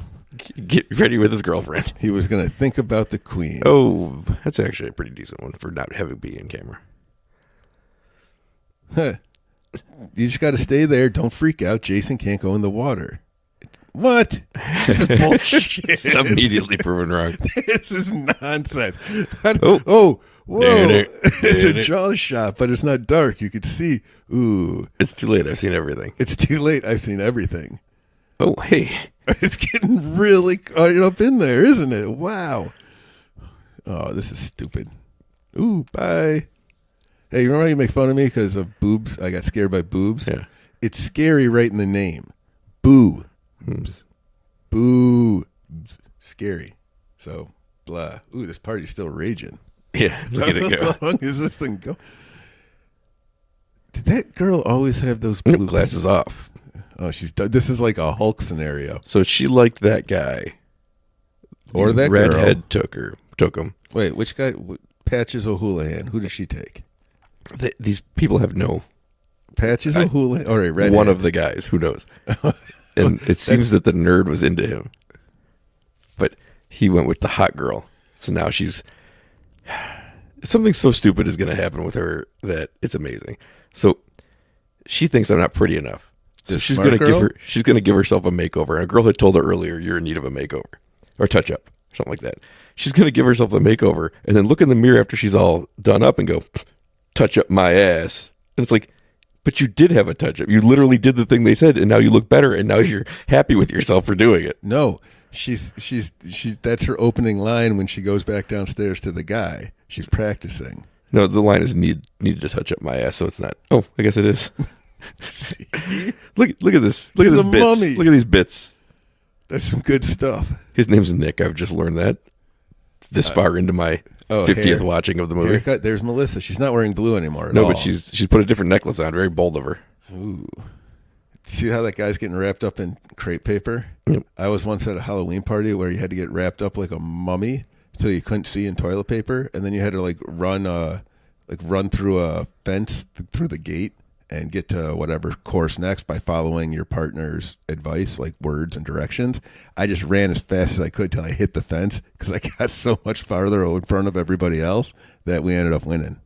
get ready with his girlfriend. He was going to think about the queen. Oh, that's actually a pretty decent one for not having B in camera. Huh. You just got to stay there. Don't freak out. Jason can't go in the water. What? This is bullshit. It's immediately proven wrong. This is nonsense. Oh. Whoa. Damn it. It's a Damn it. jaw shot, but it's not dark. You could see. Ooh. It's too late. I've seen everything. It's too late. I've seen everything. Oh, hey. It's getting really caught up in there, isn't it? Wow. Oh, this is stupid. Ooh, bye. Hey, you remember how you make fun of me because of boobs? I got scared by boobs. Yeah. It's scary right in the name. Boo. Boo. Scary. So, blah. Ooh, this party's still raging. Yeah, look at it go. How long is this thing go? Did that girl always have those blue Glasses off. Oh, she's done. This is like a Hulk scenario. So she liked that guy. Or that redhead girl. took him. Wait, which guy? Patches O'Houlihan. Who did she take? These people have no. Patches O'Houlihan. All right, redhead. One of the guys. Who knows? And it seems that the nerd was into him. But he went with the hot girl. So now she's... Something so stupid is going to happen with her that it's amazing. So she thinks I'm not pretty enough. So This she's smart going to girl? she's going to give herself a makeover. And a girl had told her earlier, you're in need of a makeover or touch up, something like that. She's going to give herself a makeover and then look in the mirror after she's all done up and go, touch up my ass. And it's like, but you did have a touch up. You literally did the thing they said, and now you look better, and now you're happy with yourself for doing it. No, she's that's her opening line when she goes back downstairs to the guy. She's practicing. No, the line is need to touch up my ass, so it's not. Oh, I guess it is. look at this. Look at He's this a bits. mummy. Look at these bits. That's some good stuff. His name's Nick. I've just learned that this far into my 50th hair. watching of the movie. Haircut. There's Melissa. She's not wearing blue anymore at No, all. but she's put a different necklace on. Very bold of her. Ooh. See how that guy's getting wrapped up in crepe paper? Yep. I was once at a Halloween party where you had to get wrapped up like a mummy so you couldn't see in toilet paper, and then you had to run through a fence through the gate and get to whatever course next by following your partner's advice, like words and directions. I just ran as fast as I could till I hit the fence because I got so much farther in front of everybody else that we ended up winning.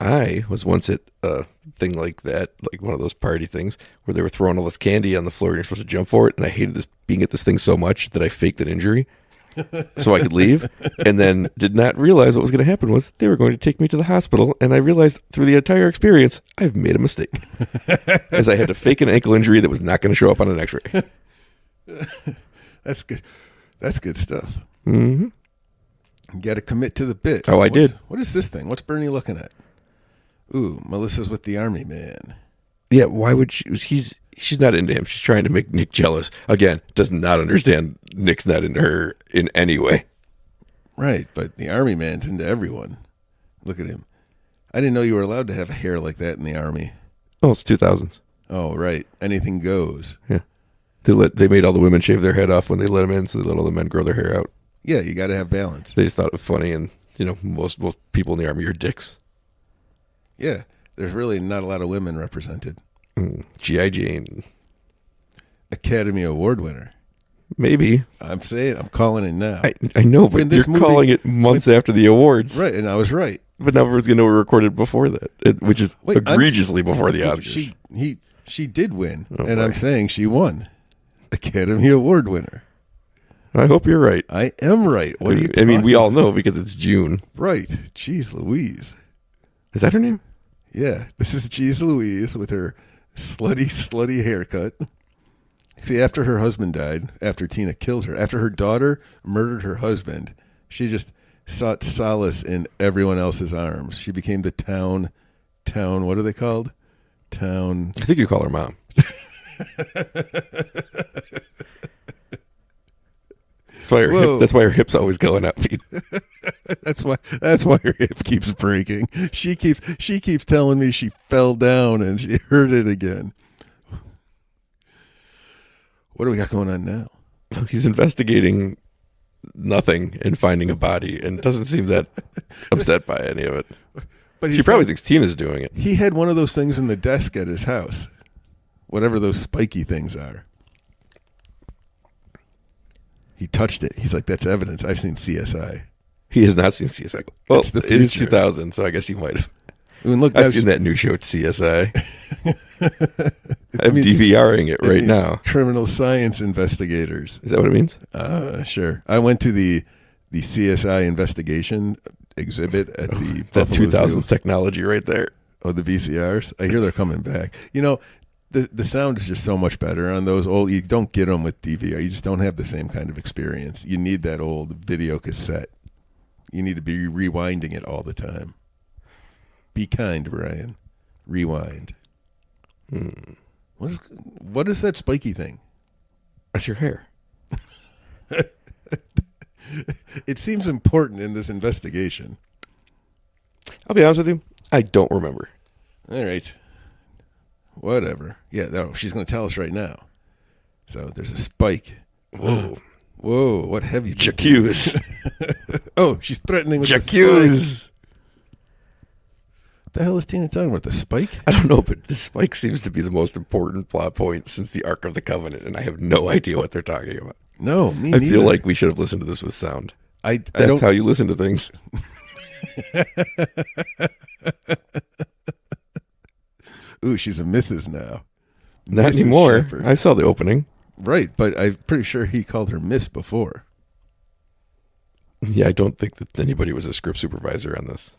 I was once at a thing like that, like one of those party things where they were throwing all this candy on the floor and you're supposed to jump for it. And I hated being at this thing so much that I faked an injury so I could leave, and then did not realize what was going to happen was they were going to take me to the hospital. And I realized through the entire experience, I've made a mistake as I had to fake an ankle injury that was not going to show up on an x-ray. That's good. That's good stuff. Mm-hmm. You got to commit to the bit. Oh, I did. What is this thing? What's Bernie looking at? Ooh, Melissa's with the army man. Yeah, why would she? She's not into him. She's trying to make Nick jealous. Again, does not understand Nick's not into her in any way. Right, but the army man's into everyone. Look at him. I didn't know you were allowed to have hair like that in the army. Oh, it's 2000s. Oh, right. Anything goes. Yeah. They made all the women shave their head off when they let them in, so they let all the men grow their hair out. Yeah, you got to have balance. They just thought it was funny, and most people in the army are dicks. Yeah, there's really not a lot of women represented. G.I. Jane. Academy Award winner. Maybe. I'm calling it now. I know, but you're calling it months after the awards. Right, and I was right. But now everyone's going to know we recorded before that, which is egregiously before the Oscars. She did win, Oh, and boy. I'm saying she won. Academy Award winner. I hope you're right. I am right. What are you I mean, we talking all know because it's June. Right. Jeez Louise. Is that her name? Yeah, this is Jeez Louise with her slutty haircut. See, after her husband died, after Tina killed her, after her daughter murdered her husband, she just sought solace in everyone else's arms. She became the town, what are they called? Town. I think you call her mom. That's why her hip's always going up. That's why her hip keeps breaking. She keeps telling me she fell down and she hurt it again. What do we got going on now? He's investigating nothing and finding a body and doesn't seem that upset by any of it. But she probably thinks Tina's doing it. He had one of those things in the desk at his house. Whatever those spiky things are. He touched it. He's like, that's evidence. I've seen CSI. He has not seen CSI. Well, it is 2000, so I guess he might have. I mean, look, I've seen that new show, CSI. I'm DVRing it right now. Criminal science investigators. Is that what it means? Sure. I went to the CSI investigation exhibit at the that Buffalo 2000s Zoo. technology right there. Oh, the VCRs. I hear they're coming back. The sound is just so much better on those old. You don't get them with DVR. You just don't have the same kind of experience. You need that old video cassette. You need to be rewinding it all the time. Be kind, Brian. Rewind. What is that spiky thing? That's your hair. It seems important in this investigation. I'll be honest with you. I don't remember. All right. Whatever. Yeah, no, she's going to tell us right now. So there's a spike. Whoa. Whoa, what have you been J'accuse. Oh, she's threatening with J'accuse. What the hell is Tina talking about? The spike? I don't know, but the spike seems to be the most important plot point since the Ark of the Covenant, and I have no idea what they're talking about. No, me I neither. feel like we should have listened to this with sound. That's That's how you listen to things. Ooh, she's a Mrs. now. Not Mrs. anymore. Shepherd. I saw the opening. Right, but I'm pretty sure he called her Miss before. Yeah, I don't think that anybody was a script supervisor on this.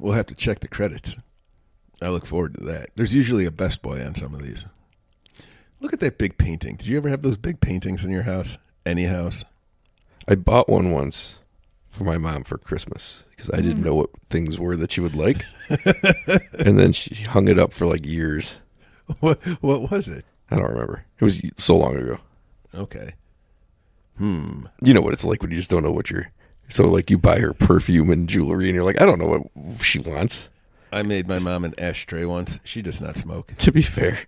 We'll have to check the credits. I look forward to that. There's usually a best boy on some of these. Look at that big painting. Did you ever have those big paintings in your house? Any house? I bought one once for my mom for Christmas because I didn't know what things were that she would like. And then she hung it up for like years. What was it? I don't remember. It was so long ago. Okay. You know what it's like when you just don't know what you're... So like you buy her perfume and jewelry and you're like, I don't know what she wants. I made my mom an ashtray once. She does not smoke. To be fair,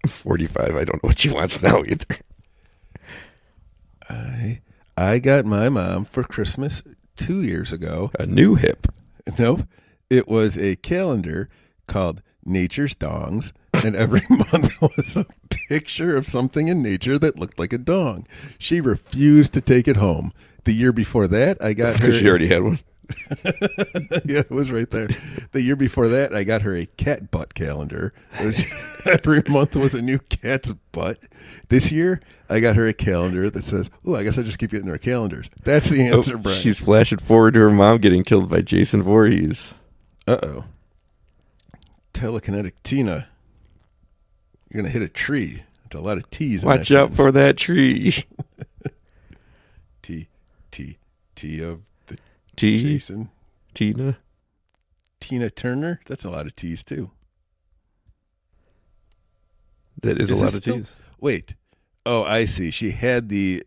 I'm 45. I don't know what she wants now either. I got my mom for Christmas 2 years ago. A new hip. Nope. It was a calendar called Nature's Dongs, and every month was a picture of something in nature that looked like a dong. She refused to take it home. The year before that, I got her... Because she already had one. Yeah, it was right there. The year before that, I got her a cat butt calendar. Every month was a new cat's butt. This year, I got her a calendar that says, "Oh, I guess I just keep getting her calendars." That's the answer, Brian. She's flashing forward to her mom getting killed by Jason Voorhees. Uh-oh. Telekinetic Tina. You're going to hit a tree. It's a lot of T's in Watch that out for that tree. T. T. T of the T. Jason. Tina. Tina Turner? That's a lot of T's, too. That is a lot of T's. Wait. Oh, I see. She had the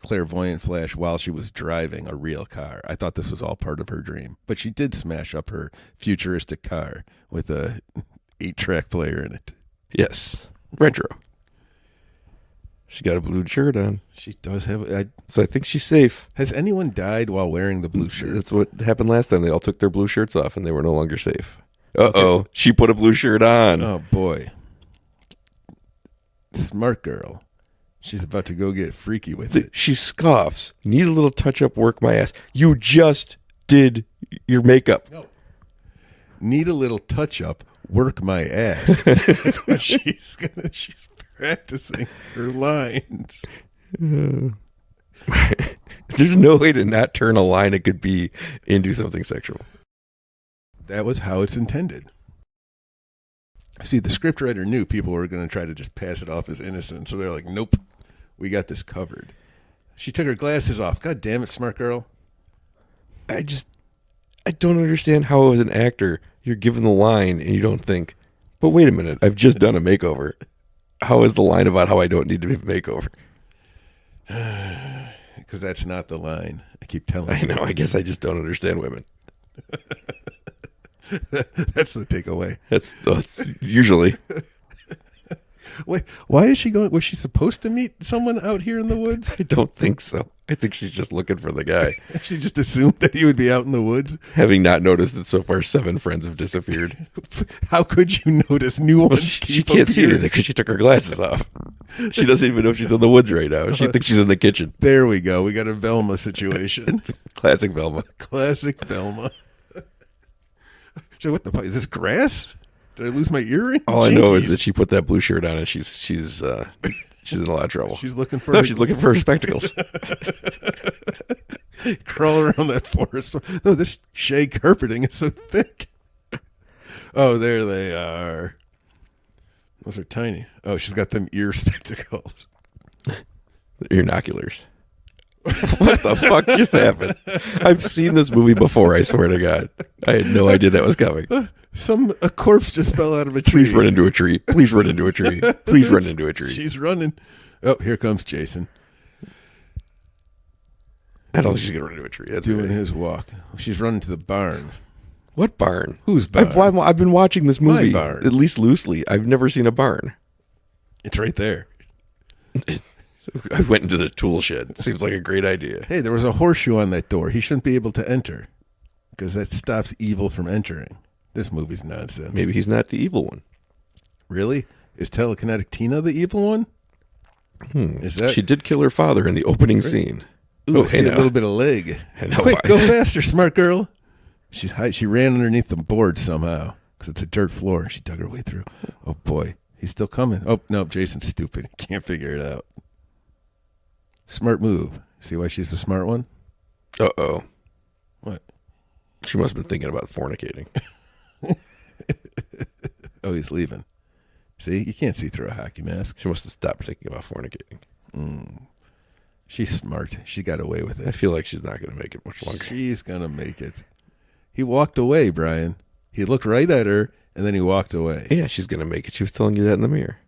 clairvoyant flash while she was driving a real car. I thought this was all part of her dream. But she did smash up her futuristic car with a 8-track player in it. Yes. Retro. She got a blue shirt on. She does have... So I think she's safe. Has anyone died while wearing the blue shirt? That's what happened last time. They all took their blue shirts off and they were no longer safe. Uh-oh. Okay. She put a blue shirt on. Oh, boy. Smart girl. She's about to go get freaky with it. She scoffs. Need a little touch-up, work my ass. You just did your makeup. No. Need a little touch-up, work my ass. That's what she's practicing her lines. There's no way to not turn a line it could be into something sexual. That was how it's intended. See, the scriptwriter knew people were going to try to just pass it off as innocent, so they're like, nope, we got this covered. She took her glasses off. God damn it, smart girl. I don't understand how as an actor you're given the line and you don't think, but wait a minute, I've just done a makeover. How is the line about how I don't need to be a makeover? Because that's not the line. I keep telling you. I know, I guess I just don't understand women. That's the takeaway. That's usually. Wait, why is she going? Was she supposed to meet someone out here in the woods? I don't think so. I think she's just looking for the guy. She just assumed that he would be out in the woods, having not noticed that so far 7 friends have disappeared. How could you notice new ones? She can't see anything because she took her glasses off. She doesn't even know she's in the woods right now. She thinks she's in the kitchen. There we go. We got a Velma situation. Classic Velma. Classic Velma. So what the fuck? Is this grass? Did I lose my earring? All I know is that she put that blue shirt on and she's in a lot of trouble. She's looking for she's looking for her spectacles. Crawl around that forest. Oh, this shag carpeting is so thick. Oh, there they are. Those are tiny. Oh, she's got them ear spectacles. Earnoculars. What the fuck just happened? I've seen this movie before, I swear to God. I had no idea that was coming. A corpse just fell out of a tree. Please run into a tree. Please run into a tree. Please run into a tree. She's running. Oh, here comes Jason. I don't think she's going to run into a tree. That's doing his walk. She's running to the barn. What barn? Whose barn? I've been watching this movie, My barn. at least loosely. I've never seen a barn. It's right there. I went into the tool shed. Seems like a great idea. Hey, there was a horseshoe on that door. He shouldn't be able to enter because that stops evil from entering. This movie's nonsense. Maybe he's not the evil one. Really? Is Telekinetic Tina the evil one? Is that? She did kill her father in the opening scene. Ooh, I see a little bit of leg. Quick, go faster, smart girl. She ran underneath the board somehow because it's a dirt floor. She dug her way through. Oh, boy. He's still coming. Oh, no, Jason's stupid. He can't figure it out. Smart move. See why she's the smart one? Uh-oh. What? She must have been thinking about fornicating. Oh, he's leaving. See? You can't see through a hockey mask. She must have stopped thinking about fornicating. She's smart. She got away with it. I feel like she's not going to make it much longer. She's going to make it. He walked away, Brian. He looked right at her, and then he walked away. Yeah, she's going to make it. She was telling you that in the mirror.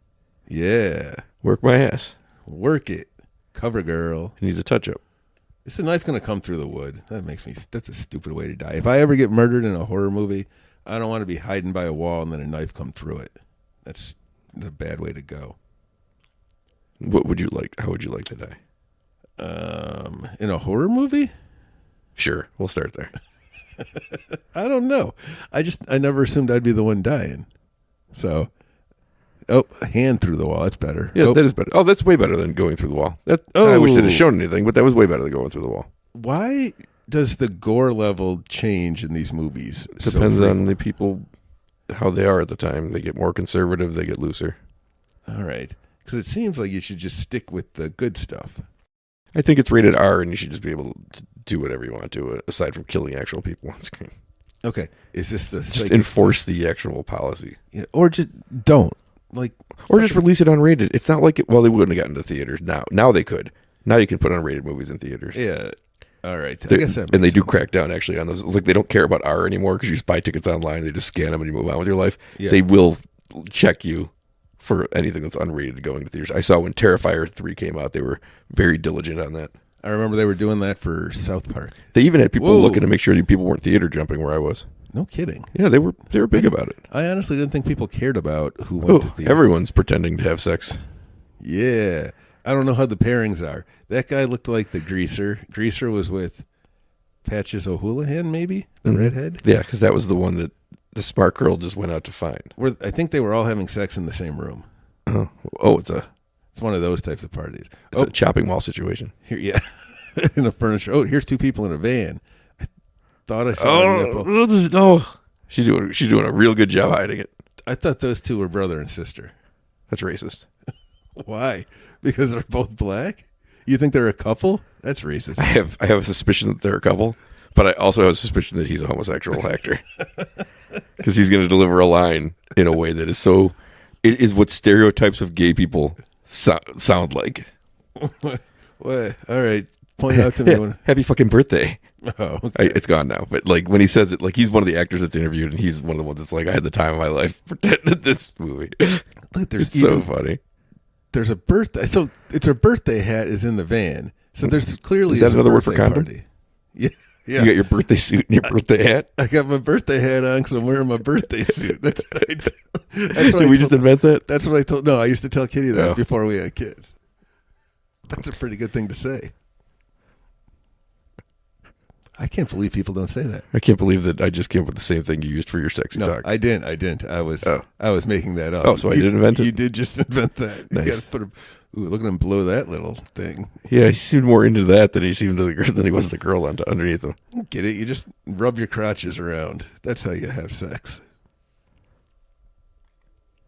Yeah. Work my ass. Work it. Cover girl. He needs a touch-up. Is the knife going to come through the wood? That's a stupid way to die. If I ever get murdered in a horror movie, I don't want to be hiding by a wall and then a knife come through it. That's a bad way to go. What would you like? How would you like to die? In a horror movie? Sure, we'll start there. I don't know. I never assumed I'd be the one dying. So, a hand through the wall. That's better. Yeah, that is better. Oh, that's way better than going through the wall. I wish it had shown anything, but that was way better than going through the wall. Why does the gore level change in these movies? Depends on the people, how they are at the time. They get more conservative. They get looser. All right. Because it seems like you should just stick with the good stuff. I think it's rated R, and you should just be able to do whatever you want to, aside from killing actual people on screen. Okay. Is this the... Just enforce the actual policy. Yeah, or just don't. Or just release it unrated. It's not like they wouldn't have gotten to theaters now. Now they could. Now you can put unrated movies in theaters. Yeah. All right. I guess that and they makes do sense. crack down actually on those. Like they don't care about R anymore because you just buy tickets online. They just scan them and you move on with your life. Yeah. They will check you for anything that's unrated going to theaters. I saw when Terrifier 3 came out, they were very diligent on that. I remember they were doing that for South Park. They even had people Whoa. looking to make sure that people weren't theater jumping where I was. No kidding. Yeah, they were big about it. I honestly didn't think people cared about who went to theater. Everyone's pretending to have sex. Yeah. I don't know how the pairings are. That guy looked like the Greaser. Greaser was with Patches O'Houlihan, maybe? The redhead? Yeah, because that was the one that the smart girl just went out to find. I think they were all having sex in the same room. It's It's one of those types of parties. a chopping mall situation. Here, yeah. In the furniture. Oh, here's two people in a van. I thought I saw a nipple. Oh, she's doing a real good job hiding it. I thought those two were brother and sister. That's racist. Why? Because they're both black? You think they're a couple? That's racist. I have a suspicion that they're a couple, but I also have a suspicion that he's a homosexual actor because he's going to deliver a line in a way that is so. It is what stereotypes of gay people sound like. What? All right. Point out to me when. Happy fucking birthday. Oh, okay. It's gone now. But like when he says it, like he's one of the actors that's interviewed, and he's one of the ones that's like, I had the time of my life pretending this movie. Look, there's It's so funny. There's a birthday. So it's a birthday hat is in the van. So there's clearly Is that another word for birthday condom? party. Yeah. Yeah. You got your birthday suit and your birthday hat. I got my birthday hat on because I'm wearing my birthday suit. That's right. Did we just invent that? That's what I told. No, I used to tell Kitty that Oh. before we had kids. That's a pretty good thing to say. I can't believe people don't say that. I can't believe that I just came up with the same thing you used for your sexy No, talk. I didn't. I was making that up. Oh, so I did invent it? You did just invent that. Nice. You got to put look at him blow that little thing. Yeah, he seemed more into that than he seemed to the girl than he was the girl underneath him. Get it? You just rub your crotches around. That's how you have sex.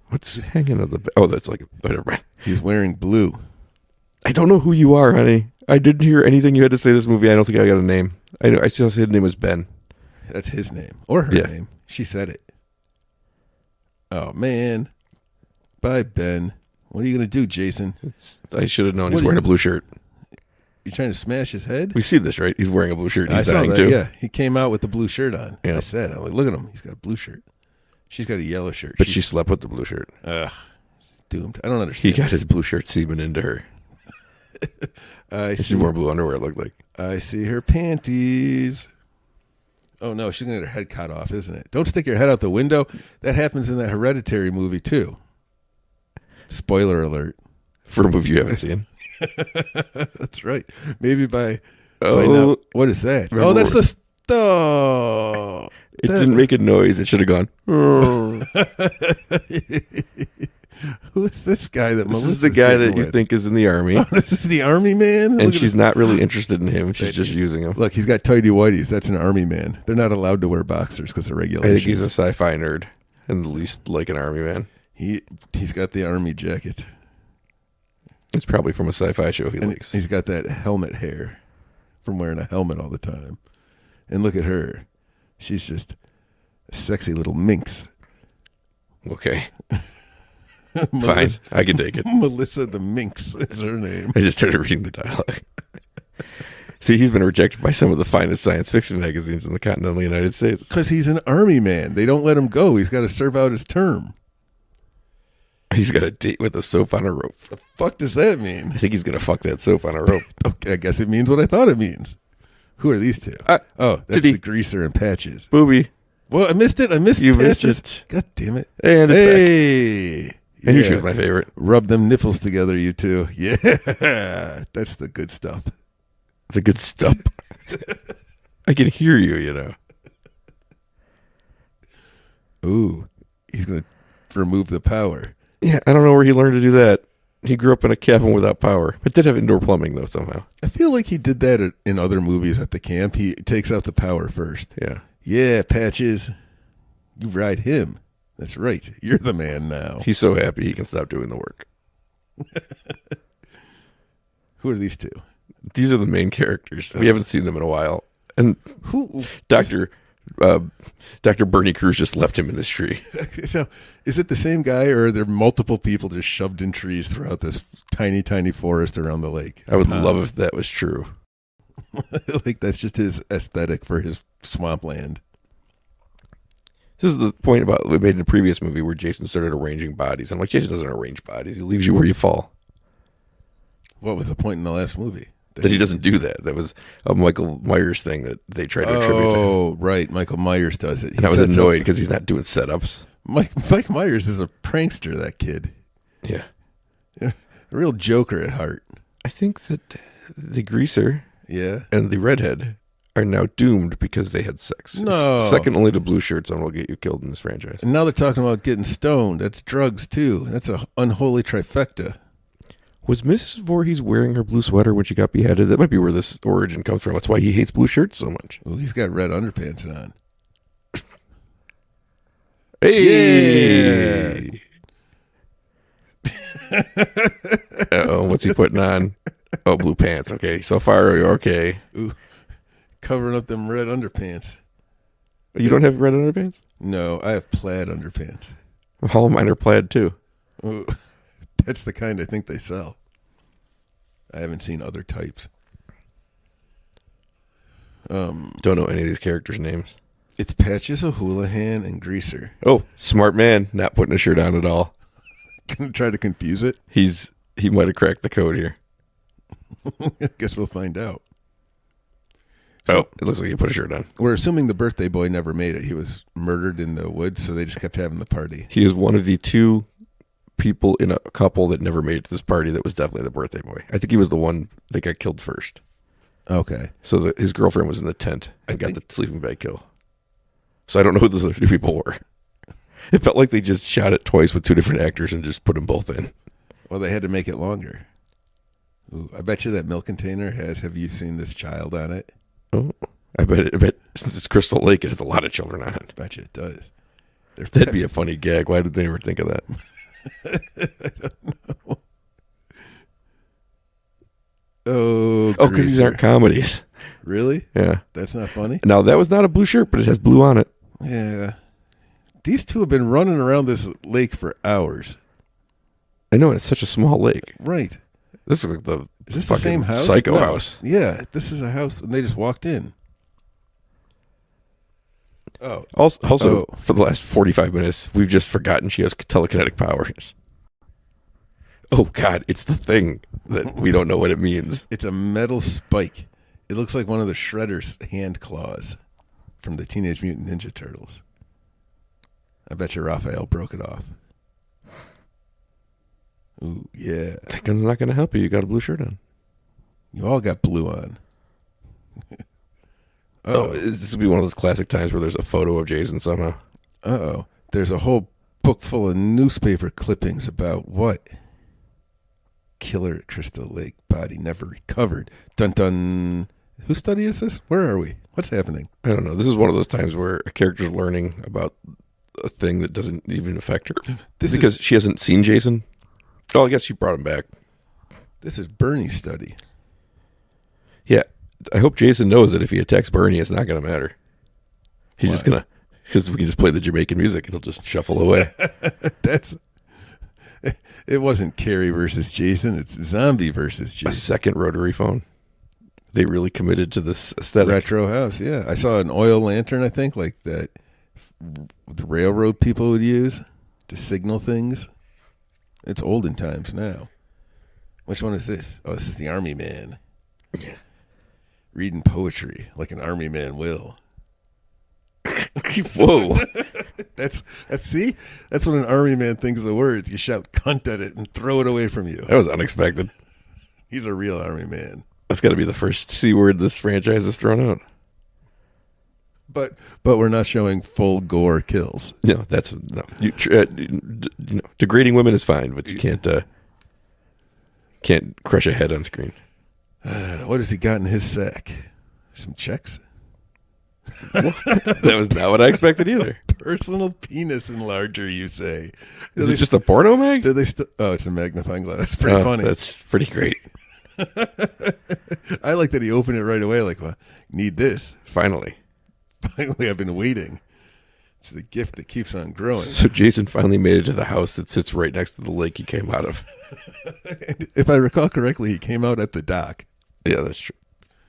What's hanging on the? Oh, that's like whatever. Man. He's wearing blue. I don't know who you are, honey. I didn't hear anything you had to say this movie. I don't think I got a name. I know. I still said his name was Ben. That's his name or her name. She said it. Oh man. Bye, Ben. What are you going to do, Jason? I should have known he's wearing a blue shirt. You trying to smash his head? We see this, right? He's wearing a blue shirt. And I he's saw dying that, too. yeah. He came out with the blue shirt on. Yeah. I'm like, look at him. He's got a blue shirt. She's got a yellow shirt. But she slept with the blue shirt. Ugh, doomed. I don't understand. He got his blue shirt semen into her. She wore blue underwear, it looked like. I see her panties. Oh, no. She's going to get her head cut off, isn't it? Don't stick your head out the window. That happens in that Hereditary movie, too. Spoiler alert. For a movie you haven't seen. That's right. Maybe by Oh, now. What is that? Remember Oh, that's the... Oh, it didn't make a noise. It should have gone. Oh. Who is this guy that This is the guy that you think is in the army. Oh, this is the army man? And she's not really interested in him. She's just using him. Look, he's got tighty whities. That's an army man. They're not allowed to wear boxers because of I regulations. think he's a sci-fi nerd and the least like an army man. He's got the army jacket. It's probably from a sci-fi show he And likes. he's got that helmet hair from wearing a helmet all the time. And look at her. She's just a sexy little minx. Okay. Fine. I can take it. Melissa the Minx is her name. I just started reading the dialogue. See, he's been rejected by some of the finest science fiction magazines in the continental United States. Because he's an army man. They don't let him go. He's got to serve out his term. He's got a date with a soap on a rope. The fuck does that mean? I think he's going to fuck that soap on a rope. Okay, I guess it means what I thought it means. Who are these two? That's Titty. the Greaser and Patches. Booby. Well, I missed it. You Patches. missed it. God damn it. And it's back. Hey. And you choose my favorite. Rub them nipples together, you two. Yeah. That's the good stuff. The good stuff. I can hear you, you know. Ooh. He's going to remove the power. Yeah, I don't know where he learned to do that. He grew up in a cabin without power, but did have indoor plumbing, though, somehow. I feel like he did that in other movies at the camp. He takes out the power first. Yeah. Yeah, Patches. You ride him. That's right. You're the man now. He's so happy he can stop doing the work. Who are these two? These are the main characters. We haven't seen them in a while. And Who? Dr. Dr. Bernie Cruz just left him in this tree. So, is it the same guy, or are there multiple people just shoved in trees throughout this tiny, tiny forest around the lake? I would love if that was true. Like, that's just his aesthetic for his swampland. This is the point about we made in the previous movie where Jason started arranging bodies. I'm like, Jason doesn't arrange bodies. He leaves you where you fall. What was the point in the last movie? That he doesn't do that. That was a Michael Myers thing that they tried to attribute to him. Oh, right. Michael Myers does it. And I was annoyed because he's not doing setups. Mike Myers is a prankster, that kid. Yeah. A real joker at heart. I think that the greaser Yeah. and the redhead are now doomed because they had sex. No. It's second only to blue shirts on will get you killed in this franchise. And now they're talking about getting stoned. That's drugs, too. That's an unholy trifecta. Was Mrs. Voorhees wearing her blue sweater when she got beheaded? That might be where this origin comes from. That's why he hates blue shirts so much. Oh, he's got red underpants on. Hey! Yeah. Uh-oh, what's he putting on? Oh, blue pants. Okay, so far you're okay. Ooh, covering up them red underpants. You don't have red underpants? No, I have plaid underpants. All of mine are plaid too. Ooh, that's the kind I think they sell. I haven't seen other types. Don't know any of these characters' names. It's Patches O'Houlihan and Greaser. Oh, smart man, not putting a shirt on at all. Gonna try to confuse it? He might have cracked the code here. Guess we'll find out. So, it looks like he put a shirt on. We're assuming the birthday boy never made it. He was murdered in the woods, so they just kept having the party. He is one of the two people in a couple that never made it to this party that was definitely the birthday boy. I think he was the one that got killed first. Okay. So his girlfriend was in the tent and got the sleeping bag kill. So I don't know who those other two people were. It felt like they just shot it twice with two different actors and just put them both in. Well, they had to make it longer. Ooh, I bet you that milk container has Have You Seen This Child on it? Oh, I bet since it's Crystal Lake, it has a lot of children on it. I bet you it does. That'd be a funny gag. Why did they never think of that? I don't know. Oh, because these aren't comedies. Really? Yeah. That's not funny? Now, that was not a blue shirt, but it has blue on it. Yeah. These two have been running around this lake for hours. I know, it's such a small lake. Right. This is like the Is this the fucking same house? Psycho No. house. Yeah, this is a house, and they just walked in. Oh. Also, for the last 45 minutes, we've just forgotten she has telekinetic powers. Oh, God, it's the thing that we don't know what it means. It's a metal spike. It looks like one of the Shredder's hand claws from the Teenage Mutant Ninja Turtles. I bet you Raphael broke it off. Ooh, yeah. That gun's not going to help you. You got a blue shirt on. You all got blue on. This would be one of those classic times where there's a photo of Jason somehow. Uh-oh. There's a whole book full of newspaper clippings about what? Killer at Crystal Lake, body never recovered. Dun dun. Whose study is this? Where are we? What's happening? I don't know. This is one of those times where a character's learning about a thing that doesn't even affect her. Because she hasn't seen Jason. Oh, I guess she brought him back. This is Bernie's study. Yeah. I hope Jason knows that if he attacks Bernie, it's not going to matter. He's just going to, because we can just play the Jamaican music. It'll just shuffle away. It wasn't Carrie versus Jason. It's zombie versus Jason. A second rotary phone. They really committed to this aesthetic. Retro house, yeah. I saw an oil lantern, I think, like that the railroad people would use to signal things. It's olden times now. Which one is this? Oh, this is the Army Man. Yeah. Reading poetry like an Army man will. Whoa. That's see? That's when an Army man thinks of words. You shout cunt at it and throw it away from you. That was unexpected. He's a real Army man. That's got to be the first C word this franchise has thrown out. But we're not showing full gore kills. No, that's no. Degrading women is fine, but you can't crush a head on screen. What has he got in his sack? Some checks? That was not what I expected either. Personal penis enlarger, you say? Is it just a porno mag? Do they oh, it's a magnifying glass. That's pretty funny. That's pretty great. I like that he opened it right away. Like, well, need this. Finally. Finally, I've been waiting. It's the gift that keeps on growing. So Jason finally made it to the house that sits right next to the lake he came out of. If I recall correctly, he came out at the dock. Yeah, that's true.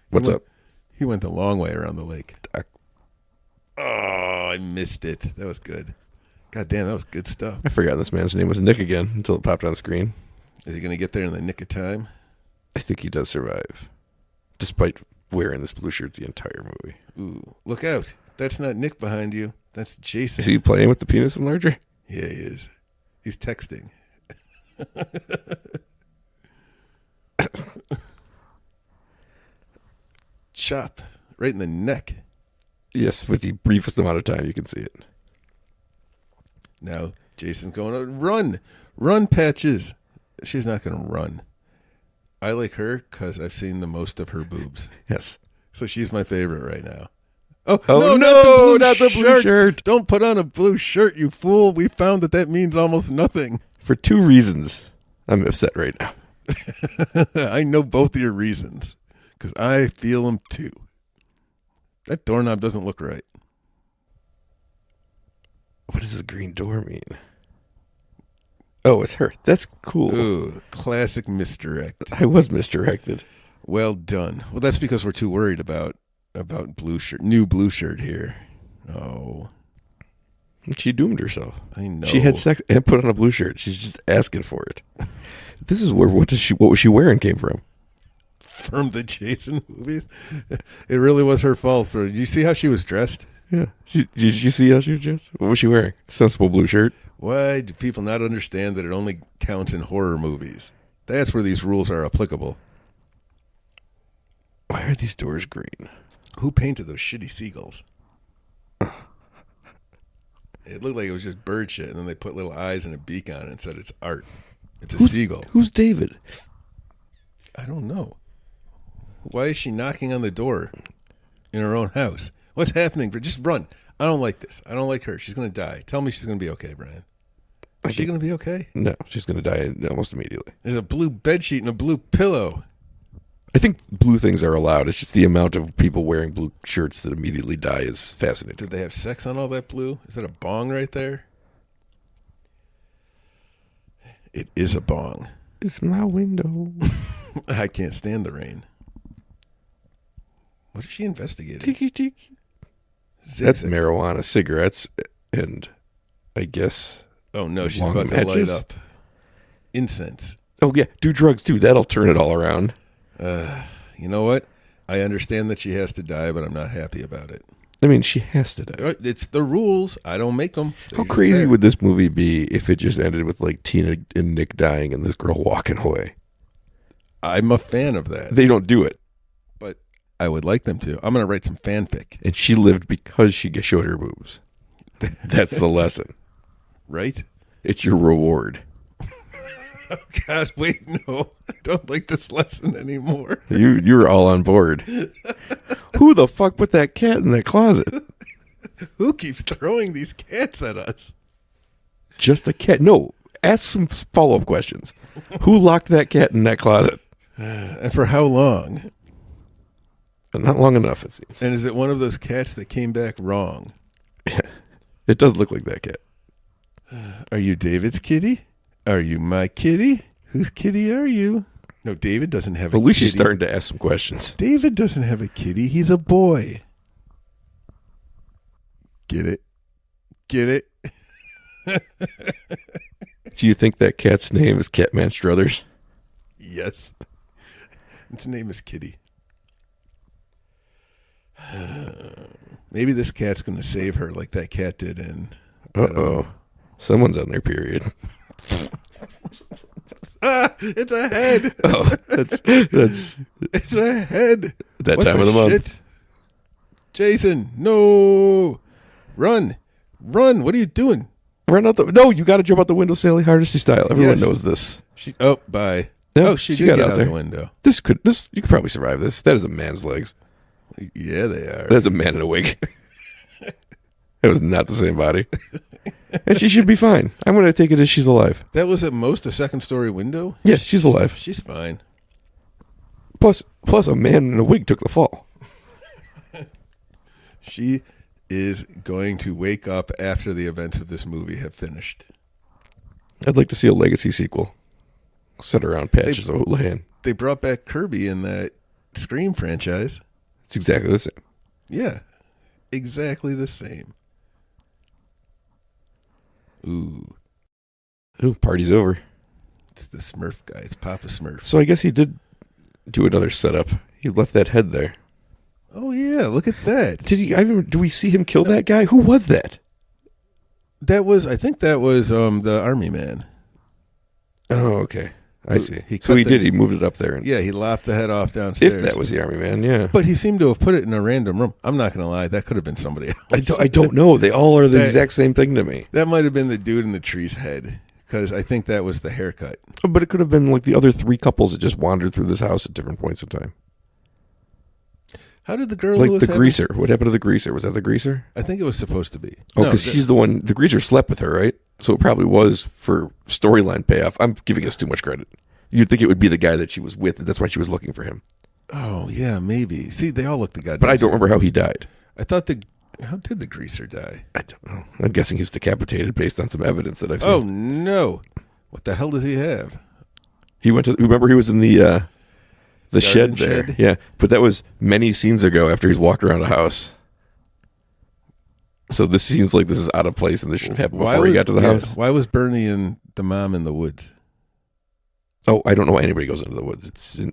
What's up? He went the long way around the lake. Dock. Oh, I missed it. That was good. God damn, that was good stuff. I forgot this man's name was Nick again until it popped on screen. Is he going to get there in the nick of time? I think he does survive, despite wearing this blue shirt the entire movie. Ooh, look out. That's not Nick behind you. That's Jason. Is he playing with the penis enlarger? Yeah, he is. He's texting. Chop. Right in the neck. Yes, with the briefest amount of time you can see it. Now, Jason's going to run. Run, Patches. She's not going to run. I like her because I've seen the most of her boobs. Yes. So she's my favorite right now. Oh no, not the blue shirt. Don't put on a blue shirt, you fool. We found that means almost nothing. For 2 reasons, I'm upset right now. I know both of your reasons because I feel them too. That doorknob doesn't look right. What does a green door mean? Oh, it's her. That's cool. Ooh, classic misdirect. I was misdirected. Well done. Well, that's because we're too worried about blue shirt, new blue shirt here. Oh, she doomed herself. I know. She had sex and put on a blue shirt. She's just asking for it. This is where what was she wearing came from? From the Jason movies. It really was her fault. Did you see how she was dressed? Yeah. Did you see how she was dressed? What was she wearing? Sensible blue shirt. Why do people not understand that it only counts in horror movies? That's where these rules are applicable. Why are these doors green? Who painted those shitty seagulls? It looked like it was just bird shit, and then they put little eyes and a beak on it and said it's art. It's a seagull. Who's David? I don't know. Why is she knocking on the door in her own house? What's happening? Just run. I don't like this. I don't like her. She's going to die. Tell me she's going to be okay, Brian. Is she going to be okay? No, she's going to die almost immediately. There's a blue bedsheet and a blue pillow. I think blue things are allowed. It's just the amount of people wearing blue shirts that immediately die is fascinating. Did they have sex on all that blue? Is that a bong right there? It is a bong. It's my window. I can't stand the rain. What is she investigating? Tiki tiki. That's marijuana, cigarettes, and I guess. Oh no, she's about to light up incense. Oh yeah, do drugs too. That'll turn it all around. You know what? I understand that she has to die, but I'm not happy about it. I mean, she has to die. It's the rules. I don't make them. How crazy would this movie be if it just ended with like Tina and Nick dying and this girl walking away? I'm a fan of that. They don't do it, but I would like them to. I'm going to write some fanfic. And she lived because she showed her boobs. That's the lesson, right? It's your reward. Oh God! Wait, no, I don't like this lesson anymore. You're all on board. Who the fuck put that cat in that closet? Who keeps throwing these cats at us? Just a cat. No, ask some follow-up questions. Who locked that cat in that closet? And for how long? Not long enough, it seems. And is it one of those cats that came back wrong? It does look like that cat. Are you David's kitty? Are you my kitty? Whose kitty are you? No, David doesn't have a kitty. At least she's starting to ask some questions. David doesn't have a kitty. He's a boy. Get it? Get it? Do you think that cat's name is Catman Struthers? Yes. Its name is Kitty. Maybe this cat's going to save her like that cat did in... Uh-oh. Someone's on their period. It's a head. Oh, that's it's a head. That what time of the month. Shit? Jason, no. Run. What are you doing? Run out the... No, you got to jump out the window, Sally Hardesty style. Everyone knows this. Bye. No, she did get out the window. You could probably survive this. That is a man's legs. Yeah, they are. That's a man in a wig. It was not the same body. And she should be fine. I'm going to take it as she's alive. That was at most a second-story window? Yeah, she's alive. She's fine. Plus, a man in a wig took the fall. She is going to wake up after the events of this movie have finished. I'd like to see a Legacy sequel set around Patches O'Houlihan. They brought back Kirby in that Scream franchise. It's exactly the same. Yeah, exactly the same. Ooh, party's over. it's the Smurf guy. It's Papa Smurf. So I guess he did do another setup. He left that head there. Oh yeah, look at that. Do we see him kill that guy? Who was that? I think that was the army man. Oh, okay. I see. He moved it up there. And yeah, he lopped the head off downstairs. if that was the army man, yeah. But he seemed to have put it in a random room. I'm not going to lie. That could have been somebody else. I don't know. They all are the exact same thing to me. That might have been the dude in the tree's head, because I think that was the haircut. But it could have been like the other three couples that just wandered through this house at different points in time. How did the girl like the greaser? What happened to the greaser? Was that the greaser? I think it was supposed to be. Oh, because she's the one. The greaser slept with her, right? So it probably was for storyline payoff. I'm giving us too much credit. You'd think it would be the guy that she was with, and that's why she was looking for him. Oh yeah, maybe. See, they all look the goddamn. But I don't remember how he died. I thought how did the greaser die? I don't know. I'm guessing he was decapitated based on some evidence that I've seen. Oh no! What the hell does he have? He went to. Remember, he was in the shed there. Shed? Yeah, but that was many scenes ago after he's walked around a house. So this seems like this is out of place, and this should happen before he got to the house. Why was Bernie and the mom in the woods? Oh, I don't know why anybody goes into the woods.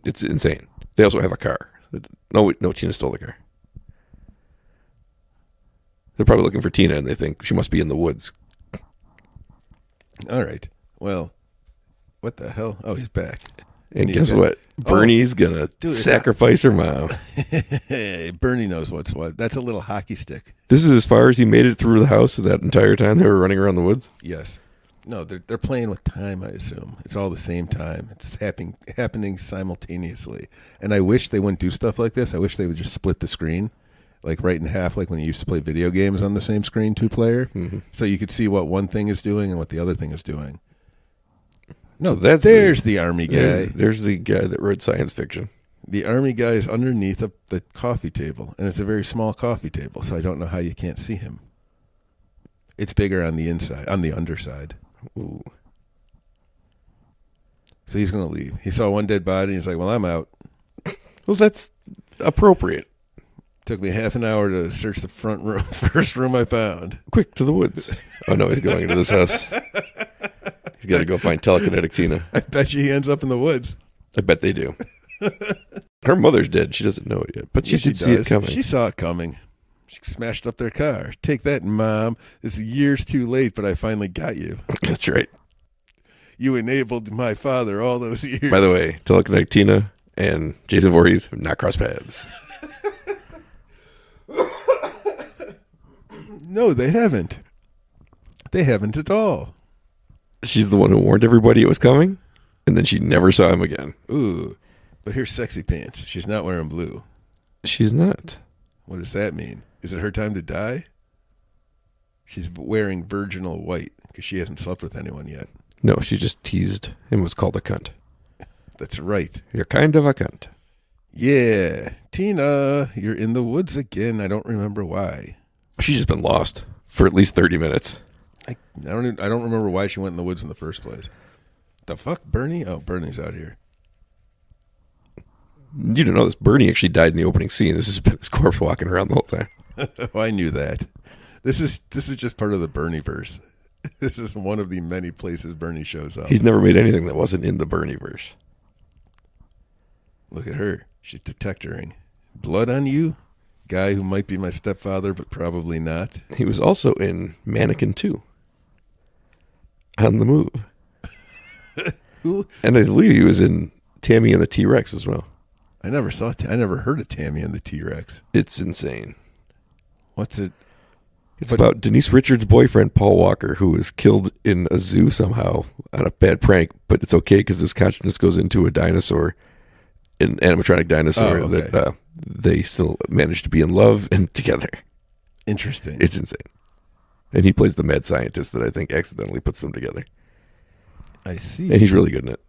It's insane. They also have a car. No, Tina stole the car. They're probably looking for Tina, and they think she must be in the woods. All right. Well, what the hell? Oh, he's back. And guess what? Bernie's gonna sacrifice her mom. Hey, Bernie knows what's what. That's a little hockey stick. This is as far as he made it through the house that entire time they were running around the woods? Yes. No, they're playing with time, I assume. It's all the same time. It's happening simultaneously. And I wish they wouldn't do stuff like this. I wish they would just split the screen, like right in half, like when you used to play video games on the same screen, 2-player. Mm-hmm. So you could see what one thing is doing and what the other thing is doing. No, so there's the army guy. There's the guy that wrote science fiction. The army guy is underneath the coffee table, and it's a very small coffee table, so I don't know how you can't see him. It's bigger on the inside, on the underside. Ooh. So he's going to leave. He saw one dead body, and he's like, well, I'm out. Well, that's appropriate. Took me half an hour to search the front room, first room I found. Quick, to the woods. Oh, no, he's going into this house. He's got to go find Telekinetic Tina. I bet you he ends up in the woods. I bet they do. Her mother's dead. She doesn't know it yet, but she did see it coming. She saw it coming. She smashed up their car. Take that, Mom. This is years too late, but I finally got you. That's right. You enabled my father all those years. By the way, Telekinetic Tina and Jason Voorhees have not crossed paths. No, they haven't. They haven't at all. She's the one who warned everybody it was coming, and then she never saw him again. Ooh, but here's sexy pants. She's not wearing blue. She's not. What does that mean? Is it her time to die? She's wearing virginal white because she hasn't slept with anyone yet. No, she just teased and was called a cunt. That's right. You're kind of a cunt. Yeah. Tina, you're in the woods again. I don't remember why. She's just been lost for at least 30 minutes. I don't remember why she went in the woods in the first place. The fuck, Bernie? Oh, Bernie's out here. You didn't know this. Bernie actually died in the opening scene. This has been his corpse walking around the whole time. Oh, I knew that. This is just part of the Bernie-verse. This is one of the many places Bernie shows up. He's never made anything that wasn't in the Bernie-verse. Look at her. She's detectoring. Blood on you? Guy who might be my stepfather, but probably not. He was also in Mannequin 2. On the Move. And I believe he was in Tammy and the T-Rex as well. I never heard of Tammy and the T-Rex. It's insane. What's it? It's about Denise Richards' boyfriend, Paul Walker, who was killed in a zoo somehow on a bad prank, but it's okay because his consciousness goes into a dinosaur, an animatronic dinosaur, that they still manage to be in love and together. Interesting. It's insane. And he plays the mad scientist that I think accidentally puts them together. I see. And he's really good in it.